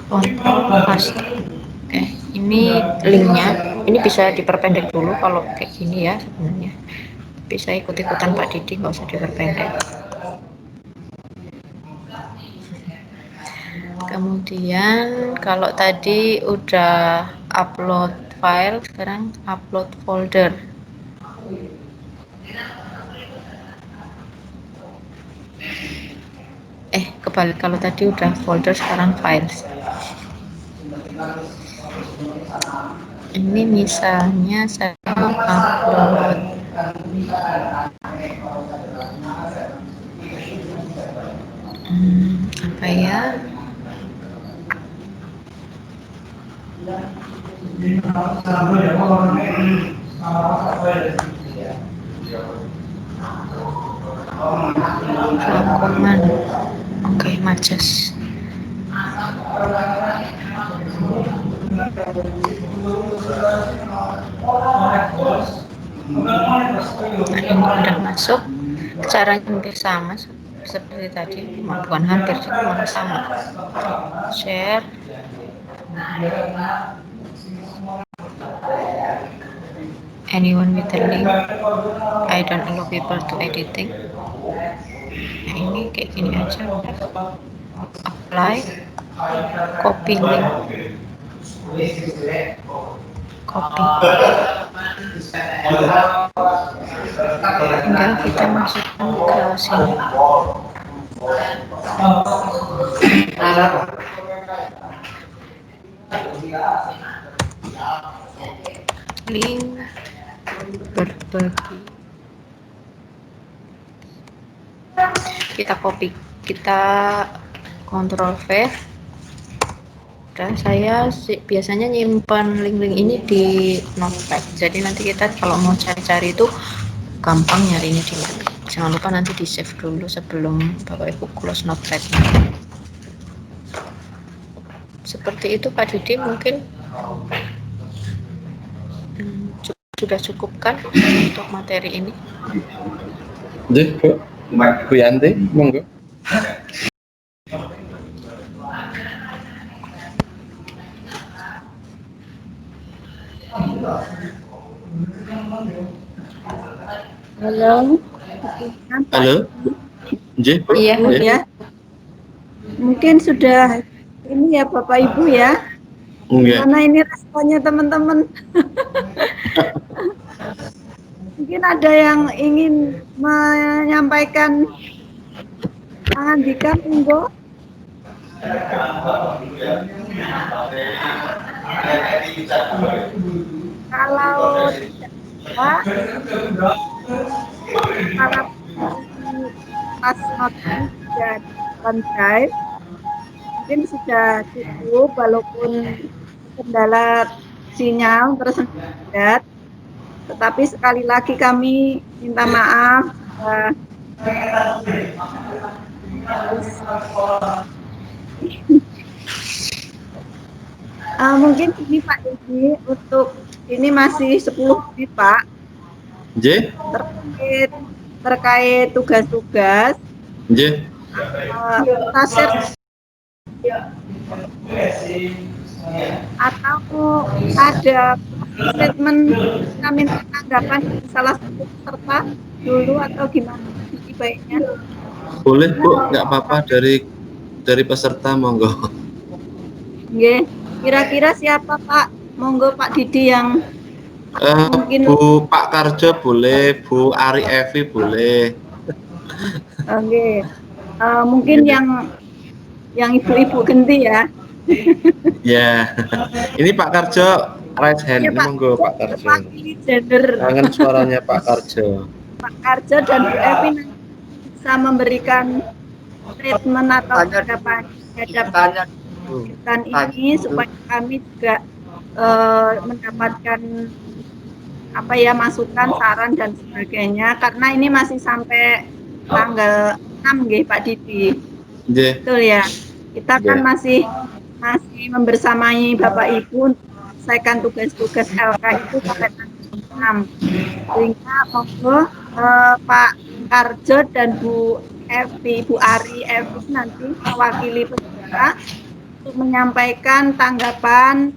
Kontrol paste. Oke, ini linknya. Ini bisa diperpendek dulu kalau kayak gini ya sebenarnya. Bisa ikut-ikutan Pak Didi, nggak usah diperpendek. Kemudian kalau tadi udah upload file, sekarang upload folder. Kebalik, kalau tadi udah folder, sekarang files. Ini misalnya saya upload apa ya? Rangkuman. Oke, Majas. Nah, ini udah masuk. Caranya hampir sama seperti tadi, bukan hampir juga malah sama. Share. Anyone with the link? I don't allow people to editing. Nah, ini kayak gini aja. Apply. Copy link. Copy. Tinggal kita masukkan ke sini. Link berbagi. Kita copy, kita Ctrl V. Dan saya biasanya nyimpan link-link ini di notepad. Jadi nanti kita kalau mau cari-cari itu gampang nyarinya di notepad. Jangan lupa nanti di save dulu sebelum Bapak Ibu close notepad. Seperti itu Pak Didi, mungkin sudah cukup kan untuk materi ini? Nggih, Bu Yanti, monggo. Halo. Halo. Nggih, Bu. Iya. Nggih. Ya. Mungkin sudah ini ya Bapak Ibu ya. Nggih. Mana ini responnya teman-teman? Mungkin ada yang ingin menyampaikan. Andika, monggo. Kalau tidak Pak, para pas notif dan OneDrive mungkin sudah cukup walaupun kendala sinyal tersendat, tetapi sekali lagi kami minta maaf. Mungkin ini Pak Didi, untuk ini masih 10 menit Pak. Nggih. Terkait tugas-tugas. Nggih. Kita share atau ada statement kami tanggapan salah satu peserta dulu atau gimana baiknya? Boleh Bu, nggak apa-apa dari peserta monggo. Nggih. Kira-kira siapa Pak? Monggo Pak Didi yang mungkin Bu Pak Karjo boleh, Bu Ari Evi boleh. Oke. Mungkin yang ibu-ibu ganti ya. Ya. Ini Pak Karjo raise hand, Ya, Pak. monggo Pak Karjo. Wakili gender Kangen suaranya Pak Karjo. Pak Karjo dan Bu Evi bisa memberikan statement atau tanggapan terhadap kegiatan ini supaya kami juga mendapatkan masukan, saran dan sebagainya, karena ini masih sampai tanggal 6 nggih Pak Didi. Nggih. Betul ya. Kita kan masih membersamai Bapak Ibu untuk menyelesaikan tugas-tugas LK itu sampai tanggal 6. Sehingga monggo Pak Karjo dan Bu Evi, Bu Ari Evi nanti mewakili peserta untuk menyampaikan tanggapan,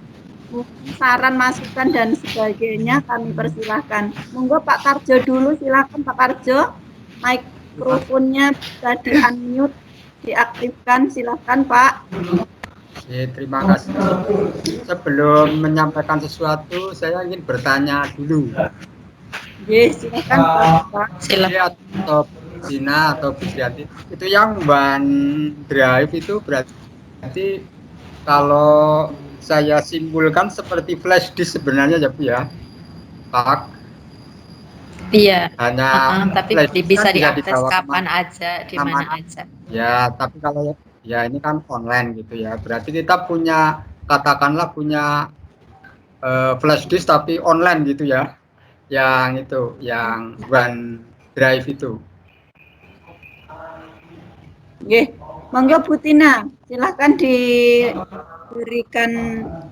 saran, masukan dan sebagainya. Kami persilahkan. Monggo Pak Karjo dulu, silakan Pak Karjo. Mikrofonnya bisa di-unmute, diaktifkan, silakan Pak. Ya, terima kasih. Sebelum menyampaikan sesuatu, saya ingin bertanya dulu. Yes, silakan Pak. Silakan. Atau Dina atau Bu Yati, itu yang OneDrive itu berarti kalau saya simpulkan seperti flash disk sebenarnya ya Bu ya, Pak. Iya. Hanya tapi bisa diakses kapan aja, di mana aja. Ya, tapi kalau ya ini kan online gitu ya. Berarti kita punya, katakanlah punya flash disk tapi online gitu ya. Yang itu, yang OneDrive itu. Oke, monggo Bu Tina, silahkan diberikan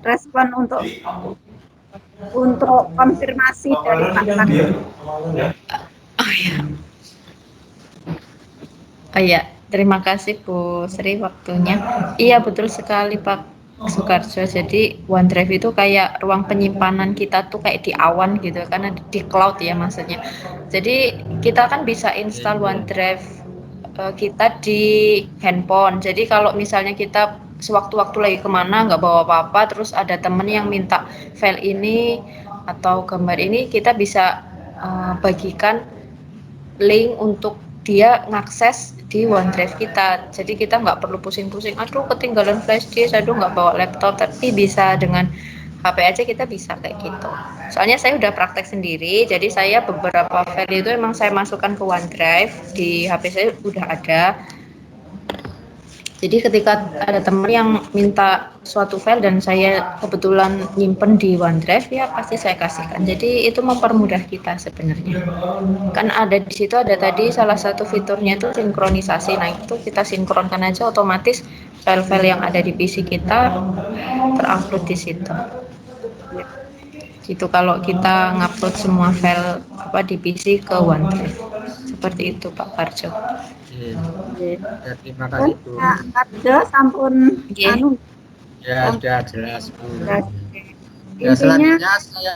respon untuk untuk konfirmasi dari Pak Pandu. Oh ya, oh ya, terima kasih Bu Sri waktunya. Iya betul sekali Pak Sukarjo. Jadi OneDrive itu kayak ruang penyimpanan kita tuh kayak di awan gitu, karena di cloud ya maksudnya. Jadi kita kan bisa install OneDrive kita di handphone. Jadi kalau misalnya kita sewaktu-waktu lagi kemana nggak bawa apa-apa, terus ada temen yang minta file ini atau gambar ini, kita bisa bagikan link untuk dia ngakses di OneDrive kita. Jadi kita nggak perlu pusing-pusing, aduh ketinggalan flash disk, aduh nggak bawa laptop, tapi bisa dengan HP aja kita bisa kayak gitu. Soalnya saya udah praktek sendiri, jadi saya beberapa file itu emang saya masukkan ke OneDrive, di HP saya udah ada. Jadi ketika ada teman yang minta suatu file dan saya kebetulan nyimpen di OneDrive, ya pasti saya kasihkan. Jadi itu mempermudah kita sebenarnya. Kan ada di situ, ada tadi salah satu fiturnya itu sinkronisasi. Nah itu kita sinkronkan aja, otomatis file-file yang ada di PC kita terupload di situ. Gitu kalau kita ngupload semua file di PC ke OneDrive. Seperti itu Pak Parjo. Ya, terima kasih Bu. Ada sampun Nggih. anu Ya sudah jelas Bu. Ya intinya selanjutnya saya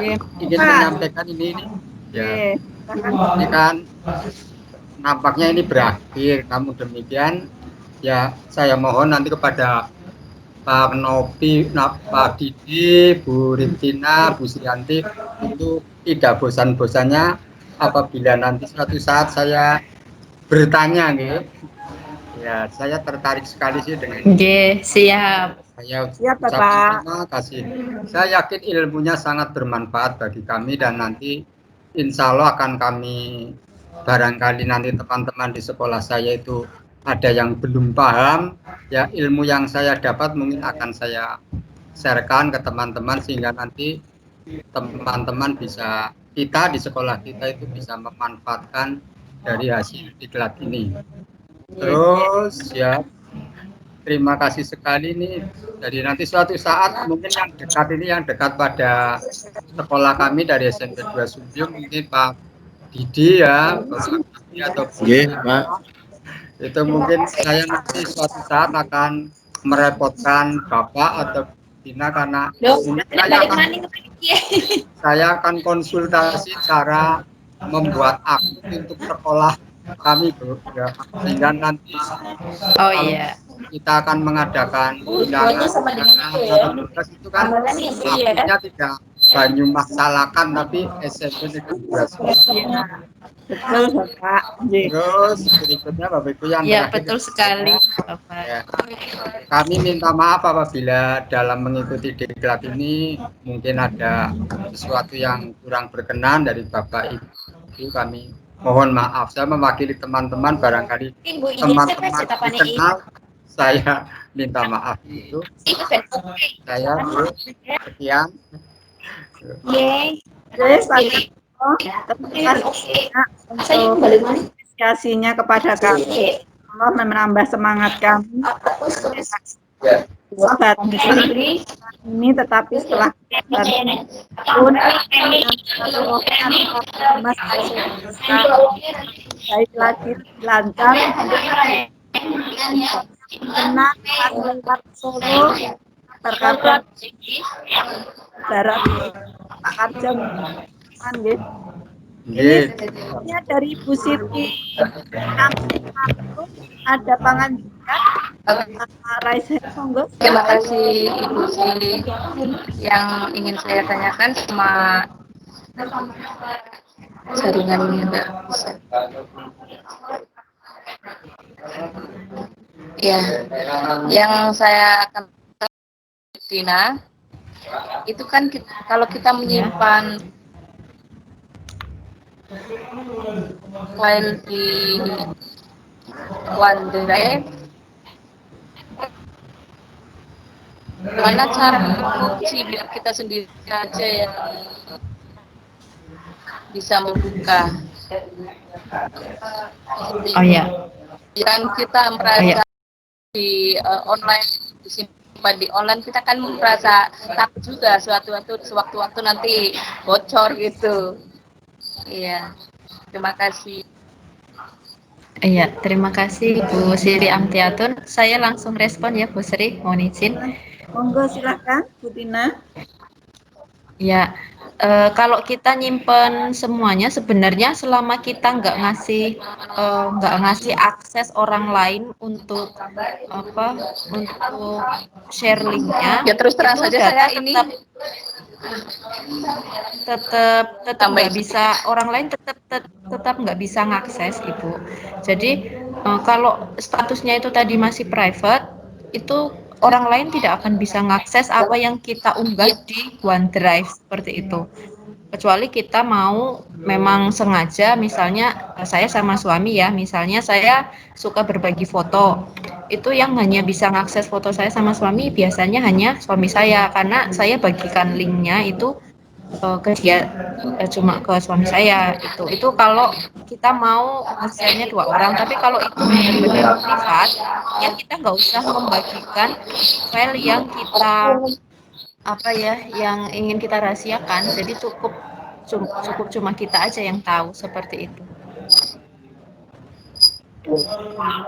Iya. ingin menyampaikan ini. Ya, ini kan nampaknya ini berakhir. Namun demikian ya saya mohon nanti kepada Pak Nopi, Pak Didi, Bu Rintina, Bu Srianti itu tidak bosan-bosannya apabila nanti suatu saat saya bertanya nih. Ya, saya tertarik sekali sih dengan Nggih, siap. saya Siap, ucapkan Bapak. terima kasih. Saya yakin ilmunya sangat bermanfaat bagi kami dan nanti insya Allah akan kami barangkali nanti teman-teman di sekolah saya itu ada yang belum paham, ya ilmu yang saya dapat mungkin akan saya sharekan ke teman-teman sehingga nanti teman-teman bisa, kita di sekolah kita itu bisa memanfaatkan dari hasil diklat ini. Terus ya terima kasih sekali nih. Jadi nanti suatu saat mungkin yang dekat ini, yang dekat pada sekolah kami dari SMP 2 Subyung, mungkin Pak Didi ya, Bapak Didi atau Bu Pak. itu mungkin saya nanti suatu saat akan merepotkan Bapak atau Dina karena saya akan konsultasi cara membuat akun untuk sekolah kami Bu ya, sehingga nanti kita akan mengadakan undangan itu kan artinya tidak banyu masalahkan tapi SMP Negeri 2. Betul Bapak. Terus berikutnya Bapak Ibu yang Ya, terakhir, betul sekali Bapak. ya, kami minta maaf apabila dalam mengikuti diklat ini mungkin ada sesuatu yang kurang berkenan dari Bapak Ibu, kami mohon maaf. Saya mewakili teman-teman, barangkali teman-teman dikenal, saya minta maaf itu. Saya Bu, sekian. Terima kasih untuk apresiasinya kepada kami. Allah menambah semangat kami. Ini tetapi setelah pun baik lagi lancar tenang lewat Solo terkadang jarak Pak Karjo ini dari Bu Siti ada pangan juga Raisa monggo. Terima kasih Ibu Sri. Yang ingin saya tanyakan sama jaringan ini enggak bisa. Ya, yang saya akan Dina, itu kan kalau kita menyimpan file di OneDrive, gimana cara mengunci biar kita sendiri aja yang bisa membuka? Oh ya. Yang kita merasa di online disimpan di online kita kan merasa takut juga sewaktu-waktu nanti bocor gitu. Iya, terima kasih. Iya, terima kasih Bu Sri Amtiatun. Saya langsung respon ya Bu Sri, mohon izin. Monggo silahkan Bu Tina. Ya, kalau kita nyimpen semuanya sebenarnya selama kita nggak ngasih akses orang lain untuk untuk share linknya, Ya terus terang itu saja data saya ini tetap nggak bisa, orang lain tetap nggak bisa ngakses Ibu. Jadi kalau statusnya itu tadi masih private, itu orang lain tidak akan bisa ngakses apa yang kita unggah di OneDrive seperti itu. Kecuali kita mau memang sengaja, misalnya saya sama suami ya, misalnya saya suka berbagi foto, itu yang hanya bisa ngakses foto saya sama suami biasanya hanya suami saya, karena saya bagikan linknya itu ke dia, cuma ke suami saya. Itu kalau kita mau share-nya 2 orang, tapi kalau itu benar-benar privat ya kita nggak usah membagikan file yang kita yang ingin kita rahasiakan. Jadi cukup cuma kita aja yang tahu, seperti itu.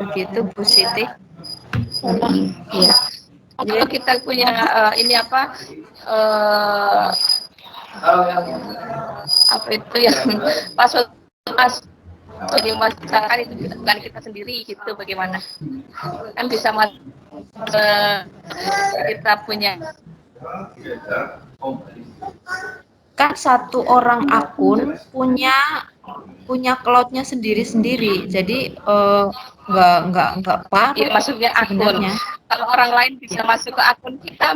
Begitu Bu Siti. Iya. Kalau kita punya ini apa itu yang password jadi masyarakat itu bukan kita sendiri gitu, bagaimana kan bisa kita punya Kan satu orang akun punya cloud-nya sendiri-sendiri, jadi nggak ya, paruh maksudnya akun. sebenarnya. Kalau orang lain bisa masuk ke akun kita,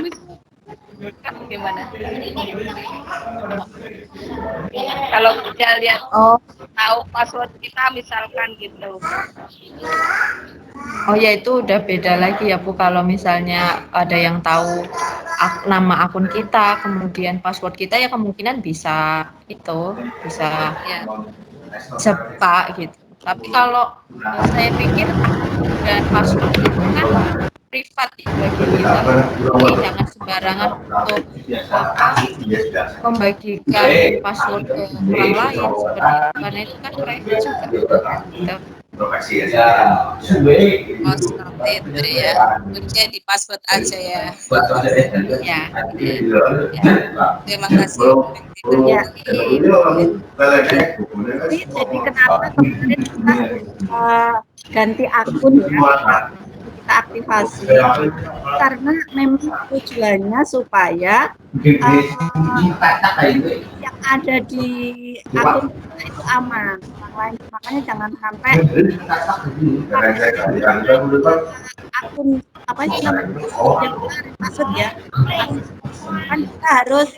kan bagaimana? Kalau dia lihat tahu password kita misalkan gitu. Oh ya, itu udah beda lagi ya Bu, kalau misalnya ada yang tahu nama akun kita, kemudian password kita, ya kemungkinan bisa Ya. buka gitu. Tapi kalau saya pikir akun dan password itu kan privat ya bagi kita, jadi jangan sembarangan untuk membagikan password ke orang lain seperti itu, karena itu kan private juga gitu. Seperti itu ya. Kuncinya di password aja ya. Ya. Terima kasih. Ya. Jadi kenapa kemarin kita ganti akun ya, kita aktivasi, karena memang tujuannya supaya yang ada di akun kita itu aman, orang lain. Makanya jangan sampai akun yang maksud ya, kan kita harus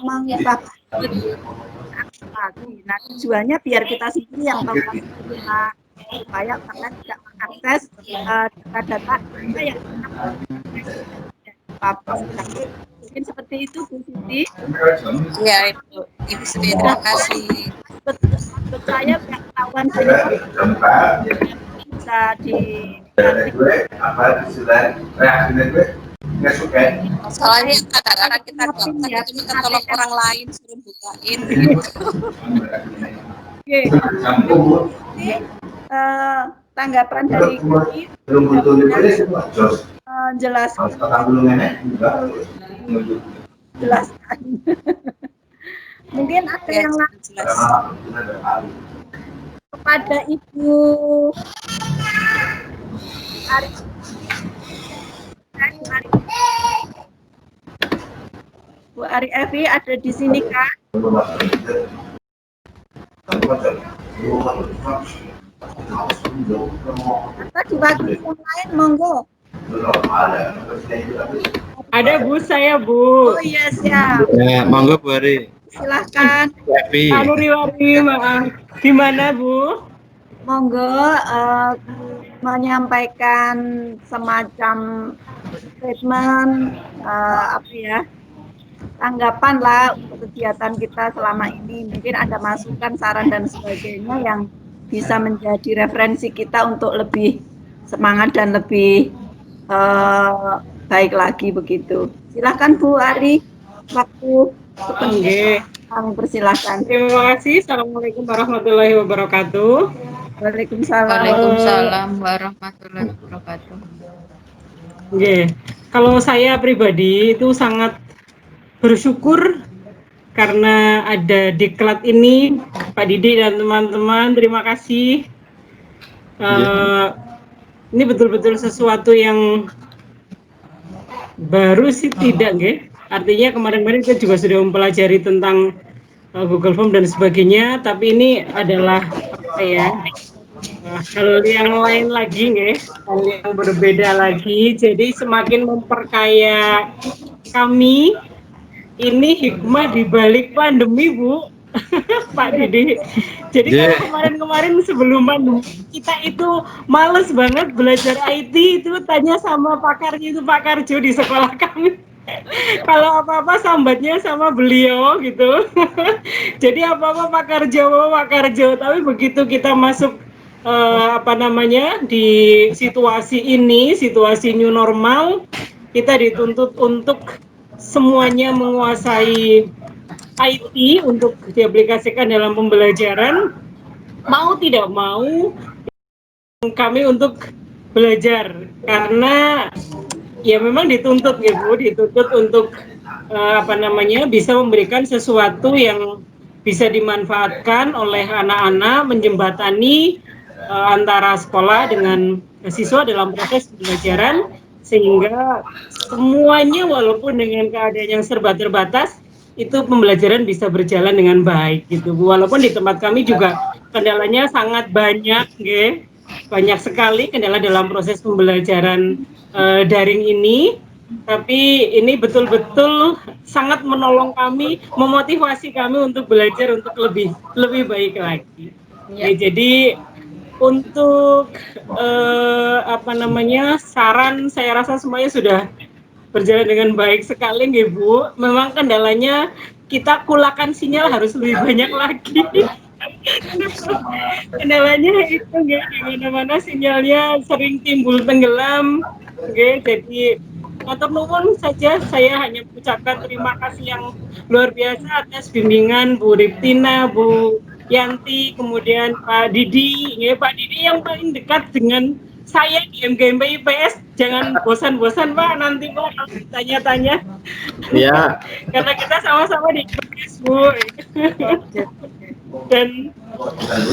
mengubah lagi. Nah, tujuannya biar kita sendiri yang tahu supaya kita tidak mengakses data-data kita yang mungkin seperti itu Bu Siti. Ya, itu Ibu Sri, terima kasih. Menurut saya pengetahuan bisa di Soalnya kadang-kadang kita minta tolong orang lain suruh bukain. Oke. Tanggapan dari kami jelaskan mungkin ada yang lain kepada Ibu Bu Ari Evi ada di sini kan? Atau diwakili yang lain, monggo. Ada Bu, saya Bu. Oh iya, siap. Ya, monggo Bu Ari. Silahkan. Nuriwari, maaf. Gimana Bu? Monggo menyampaikan semacam statement tanggapan lah untuk kegiatan kita selama ini. Mungkin ada masukan, saran dan sebagainya yang bisa menjadi referensi kita untuk lebih semangat dan lebih baik lagi begitu. Silakan Bu Ari, waktu Oke. kami persilahkan. Terima kasih. Assalamualaikum warahmatullahi wabarakatuh. Waalaikumsalam. Waalaikumsalam warahmatullahi wabarakatuh. Oke. Kalau saya pribadi itu sangat bersyukur karena ada diklat ini, Pak Didi dan teman-teman. Terima kasih. Ini betul-betul sesuatu yang baru sih tidak, nggih. Artinya kemarin-kemarin kita juga sudah mempelajari tentang Google Form dan sebagainya, tapi ini adalah apa ya, hal yang lain lagi, nggih, hal yang berbeda lagi. Jadi semakin memperkaya kami. Ini hikmah di balik pandemi, Bu. Pak Didi. Jadi kalau kemarin-kemarin sebelum pandemi kita itu males banget belajar IT, itu tanya sama pakarnya, itu Pak Karjo di sekolah kami. Kalau apa-apa sambatnya sama beliau gitu. Jadi apa-apa Pak Karjo. Tapi begitu kita masuk di situasi ini, situasi new normal, kita dituntut untuk semuanya menguasai IT untuk diaplikasikan dalam pembelajaran. Mau tidak mau kami untuk belajar karena ya memang dituntut ya Bu, dituntut untuk bisa memberikan sesuatu yang bisa dimanfaatkan oleh anak-anak, menjembatani antara sekolah dengan siswa dalam proses pembelajaran, sehingga semuanya walaupun dengan keadaan yang serba terbatas itu pembelajaran bisa berjalan dengan baik gitu Bu. Walaupun di tempat kami juga kendalanya sangat banyak, nggih. Banyak sekali kendala dalam proses pembelajaran daring ini, tapi ini betul-betul sangat menolong kami, memotivasi kami untuk belajar untuk lebih baik lagi. Ya, jadi untuk saran saya rasa semuanya sudah berjalan dengan baik sekali nih Bu. Memang kendalanya kita kulakan sinyal harus lebih banyak lagi. Kendalanya itu nggak di mana-mana sinyalnya sering timbul tenggelam. Jadi matur nuwun saja, saya hanya mengucapkan terima kasih yang luar biasa atas bimbingan Bu Riptina, Bu Yanti, kemudian Pak Didi. Pak Didi yang paling dekat dengan saya di MGMP IPS, jangan bosan-bosan Pak, nanti Pak tanya-tanya. Iya. Karena kita sama-sama di IPS Bu. Dan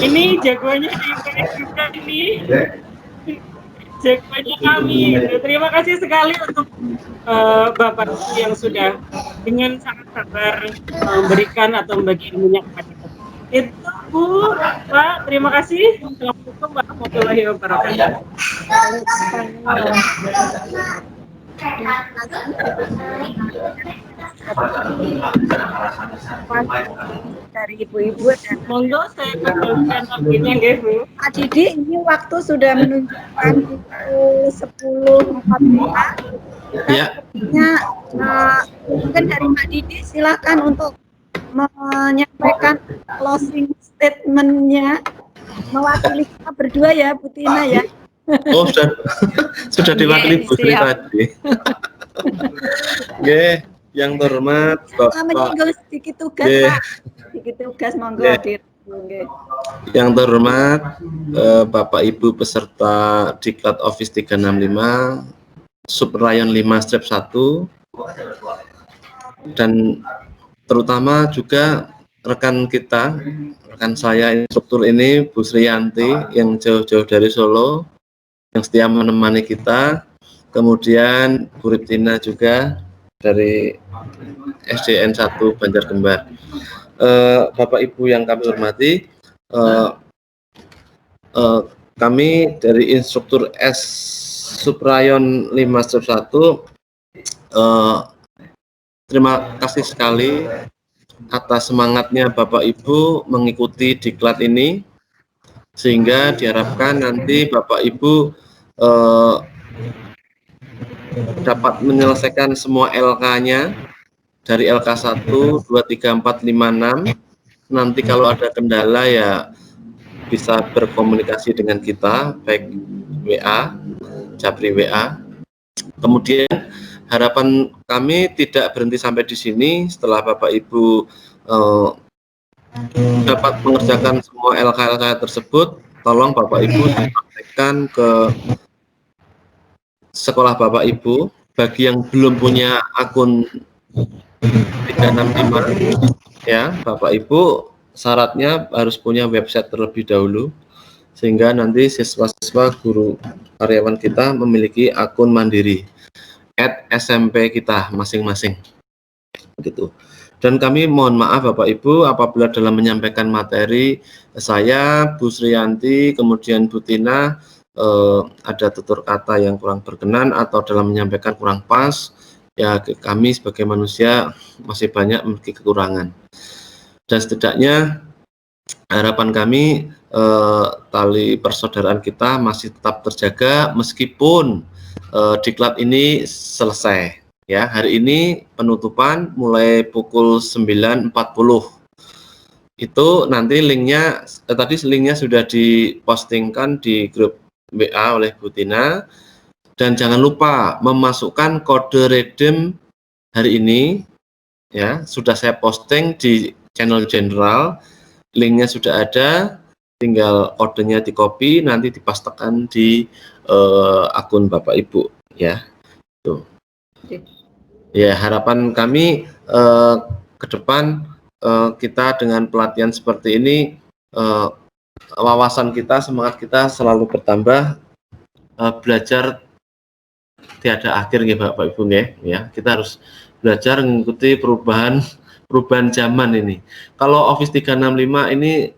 ini jagoannya di IPS juga ini. Jagoannya kami. Terima kasih sekali untuk Bapak yang sudah dengan sangat sabar memberikan atau membagi ilmunya kepada kita. Itu Bu, Pak, terima kasih. Assalamualaikum warahmatullahi wabarakatuh. Dari ibu-ibu dan monggo saya kembalikan waktunya nggih Bu. Pak Didi, ini waktu sudah menunjukkan pukul 10.45. Ya. Mungkin dari Pak Didi silakan untuk menyampaikan closing statement-nya mewakili kita berdua ya, Bu Tina ya. Oh, sudah diwakili Bu Sri tadi. Oke, yang terhormat Bapak. Sedikit tugas Pak. Sedikit tugas monggo hadir. Yang terhormat Bapak Ibu peserta Diklat Office 365 Subrayon 5 Step 1 dan terutama juga rekan saya instruktur ini Bu Sriyanti yang jauh-jauh dari Solo yang setia menemani kita, kemudian Bu Riptina juga dari SDN 1 Banjarkembar. Bapak Ibu yang kami hormati, kami dari instruktur S Subrayon 5 Step 1 terima kasih sekali atas semangatnya Bapak Ibu mengikuti diklat ini, sehingga diharapkan nanti Bapak Ibu dapat menyelesaikan semua LK-nya dari LK 1, 2, 3, 4, 5, 6. Nanti kalau ada kendala ya bisa berkomunikasi dengan kita, baik WA, Japri WA. Kemudian harapan kami tidak berhenti sampai di sini. Setelah Bapak Ibu dapat mengerjakan semua LK-LK tersebut, tolong Bapak Ibu dipraktekkan ke sekolah Bapak Ibu. Bagi yang belum punya akun 365, ya Bapak Ibu syaratnya harus punya website terlebih dahulu, sehingga nanti siswa-siswa guru karyawan kita memiliki akun mandiri @SMP kita masing-masing, gitu. Dan kami mohon maaf Bapak Ibu apabila dalam menyampaikan materi saya, Bu Sriyanti, kemudian Bu Tina ada tutur kata yang kurang berkenan atau dalam menyampaikan kurang pas. Ya, kami sebagai manusia masih banyak memiliki kekurangan. Dan setidaknya harapan kami tali persaudaraan kita masih tetap terjaga meskipun diklat ini selesai. Ya, hari ini penutupan mulai pukul 9.40. Itu nanti linknya, tadi linknya sudah dipostingkan di grup WA oleh Bu Tina. Dan jangan lupa memasukkan kode redeem hari ini. Ya, sudah saya posting di channel general. Linknya sudah ada, tinggal kodenya di copy, nanti dipastekan di akun Bapak Ibu. Ya, tuh. Ya, harapan kami ke depan kita dengan pelatihan seperti ini, wawasan kita, semangat kita selalu bertambah, belajar tiada akhir ya Bapak Ibu ya. Kita harus belajar mengikuti perubahan zaman ini. Kalau Office 365 ini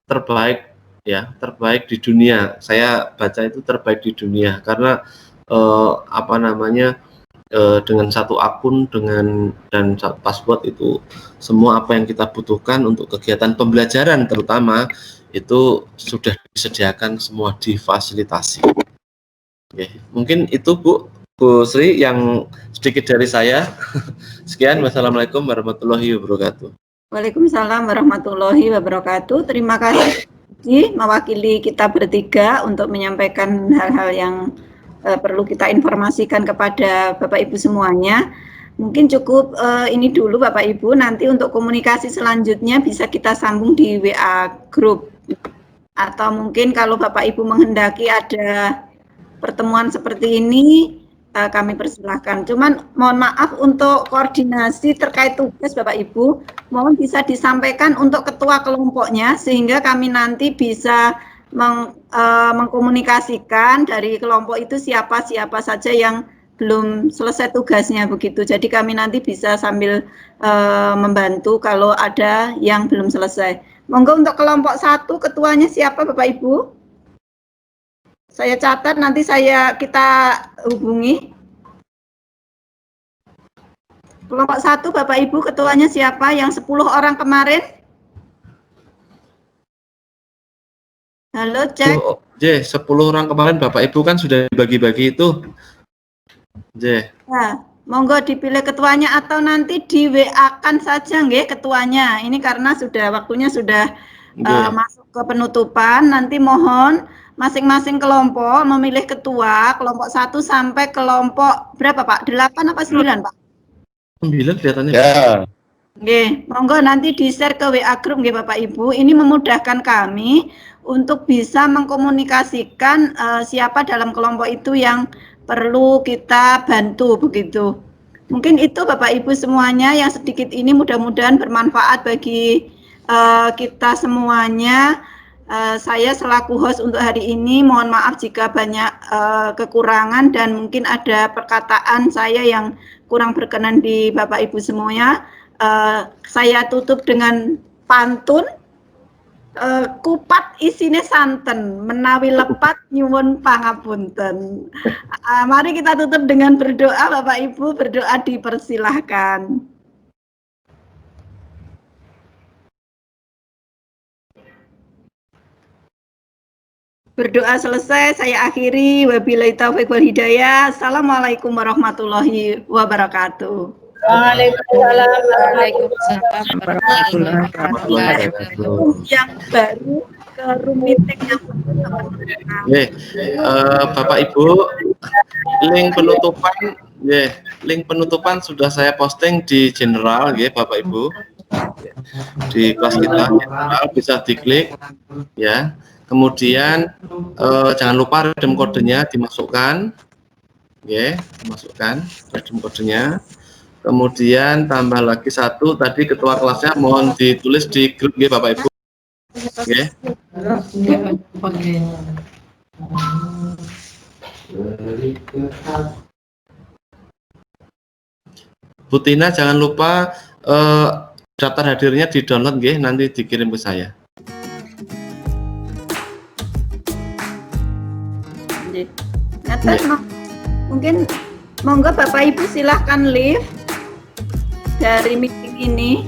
terbaik ya, terbaik di dunia. Saya baca itu terbaik di dunia karena dengan satu akun dan satu password itu semua apa yang kita butuhkan untuk kegiatan pembelajaran terutama itu sudah disediakan semua, difasilitasi. Oke, mungkin itu Bu Sri yang sedikit dari saya. Sekian, wassalamualaikum warahmatullahi wabarakatuh. Waalaikumsalam warahmatullahi wabarakatuh. Terima kasih mewakili kita bertiga untuk menyampaikan hal-hal yang perlu kita informasikan kepada Bapak Ibu semuanya. Mungkin cukup ini dulu Bapak Ibu, nanti untuk komunikasi selanjutnya bisa kita sambung di WA group. Atau mungkin kalau Bapak Ibu menghendaki ada pertemuan seperti ini, kami persilahkan. Cuman mohon maaf untuk koordinasi terkait tugas Bapak Ibu, mohon bisa disampaikan untuk ketua kelompoknya sehingga kami nanti bisa mengkomunikasikan dari kelompok itu siapa saja yang belum selesai tugasnya begitu. Jadi kami nanti bisa sambil membantu kalau ada yang belum selesai. Monggo untuk kelompok 1 ketuanya siapa Bapak Ibu? Saya catat nanti kita hubungi. Kelompok 1 Bapak Ibu ketuanya siapa yang 10 orang kemarin? Halo, cek. J, 10 orang kemarin Bapak Ibu kan sudah dibagi-bagi itu. J. Nah, monggo dipilih ketuanya atau nanti di WA-kan saja nggih ketuanya. Ini karena waktunya sudah masuk ke penutupan. Nanti mohon masing-masing kelompok memilih ketua, kelompok 1 sampai kelompok berapa Pak? 8 apa 9 Pak? 9 kelihatannya. Ya. Nggih, monggo nanti di-share ke WA group nggih Bapak Ibu. Ini memudahkan kami untuk bisa mengkomunikasikan siapa dalam kelompok itu yang perlu kita bantu begitu. Mungkin itu Bapak Ibu semuanya yang sedikit ini mudah-mudahan bermanfaat bagi kita semuanya. Saya selaku host untuk hari ini mohon maaf jika banyak kekurangan dan mungkin ada perkataan saya yang kurang berkenan di Bapak Ibu semuanya. Saya tutup dengan pantun. Kupat isine santen, menawi lepat nyuwun pangapunten. Mari kita tutup dengan berdoa Bapak Ibu, berdoa dipersilahkan. Berdoa selesai, saya akhiri. Wabillahi taufiq wal hidayah. Assalamualaikum warahmatullahi wabarakatuh. Waalaikumsalam warahmatullahi wabarakatuh. Yang baru ke room meeting yang Bapak Ibu, link penutupan Nggih, link penutupan sudah saya posting di general nggih Bapak Ibu. Di kelas kita general bisa diklik ya. Kemudian jangan lupa redeem kodenya dimasukkan. Nggih, dimasukkan redeem kodenya. Kemudian tambah lagi satu tadi ketua kelasnya mohon ditulis di grup nggih Bapak Ibu. Nggih. Oke. Bu Tina jangan lupa daftar hadirnya di download nggih, nanti dikirim ke saya. Atas mungkin monggo Bapak Ibu silahkan live dari meeting ini.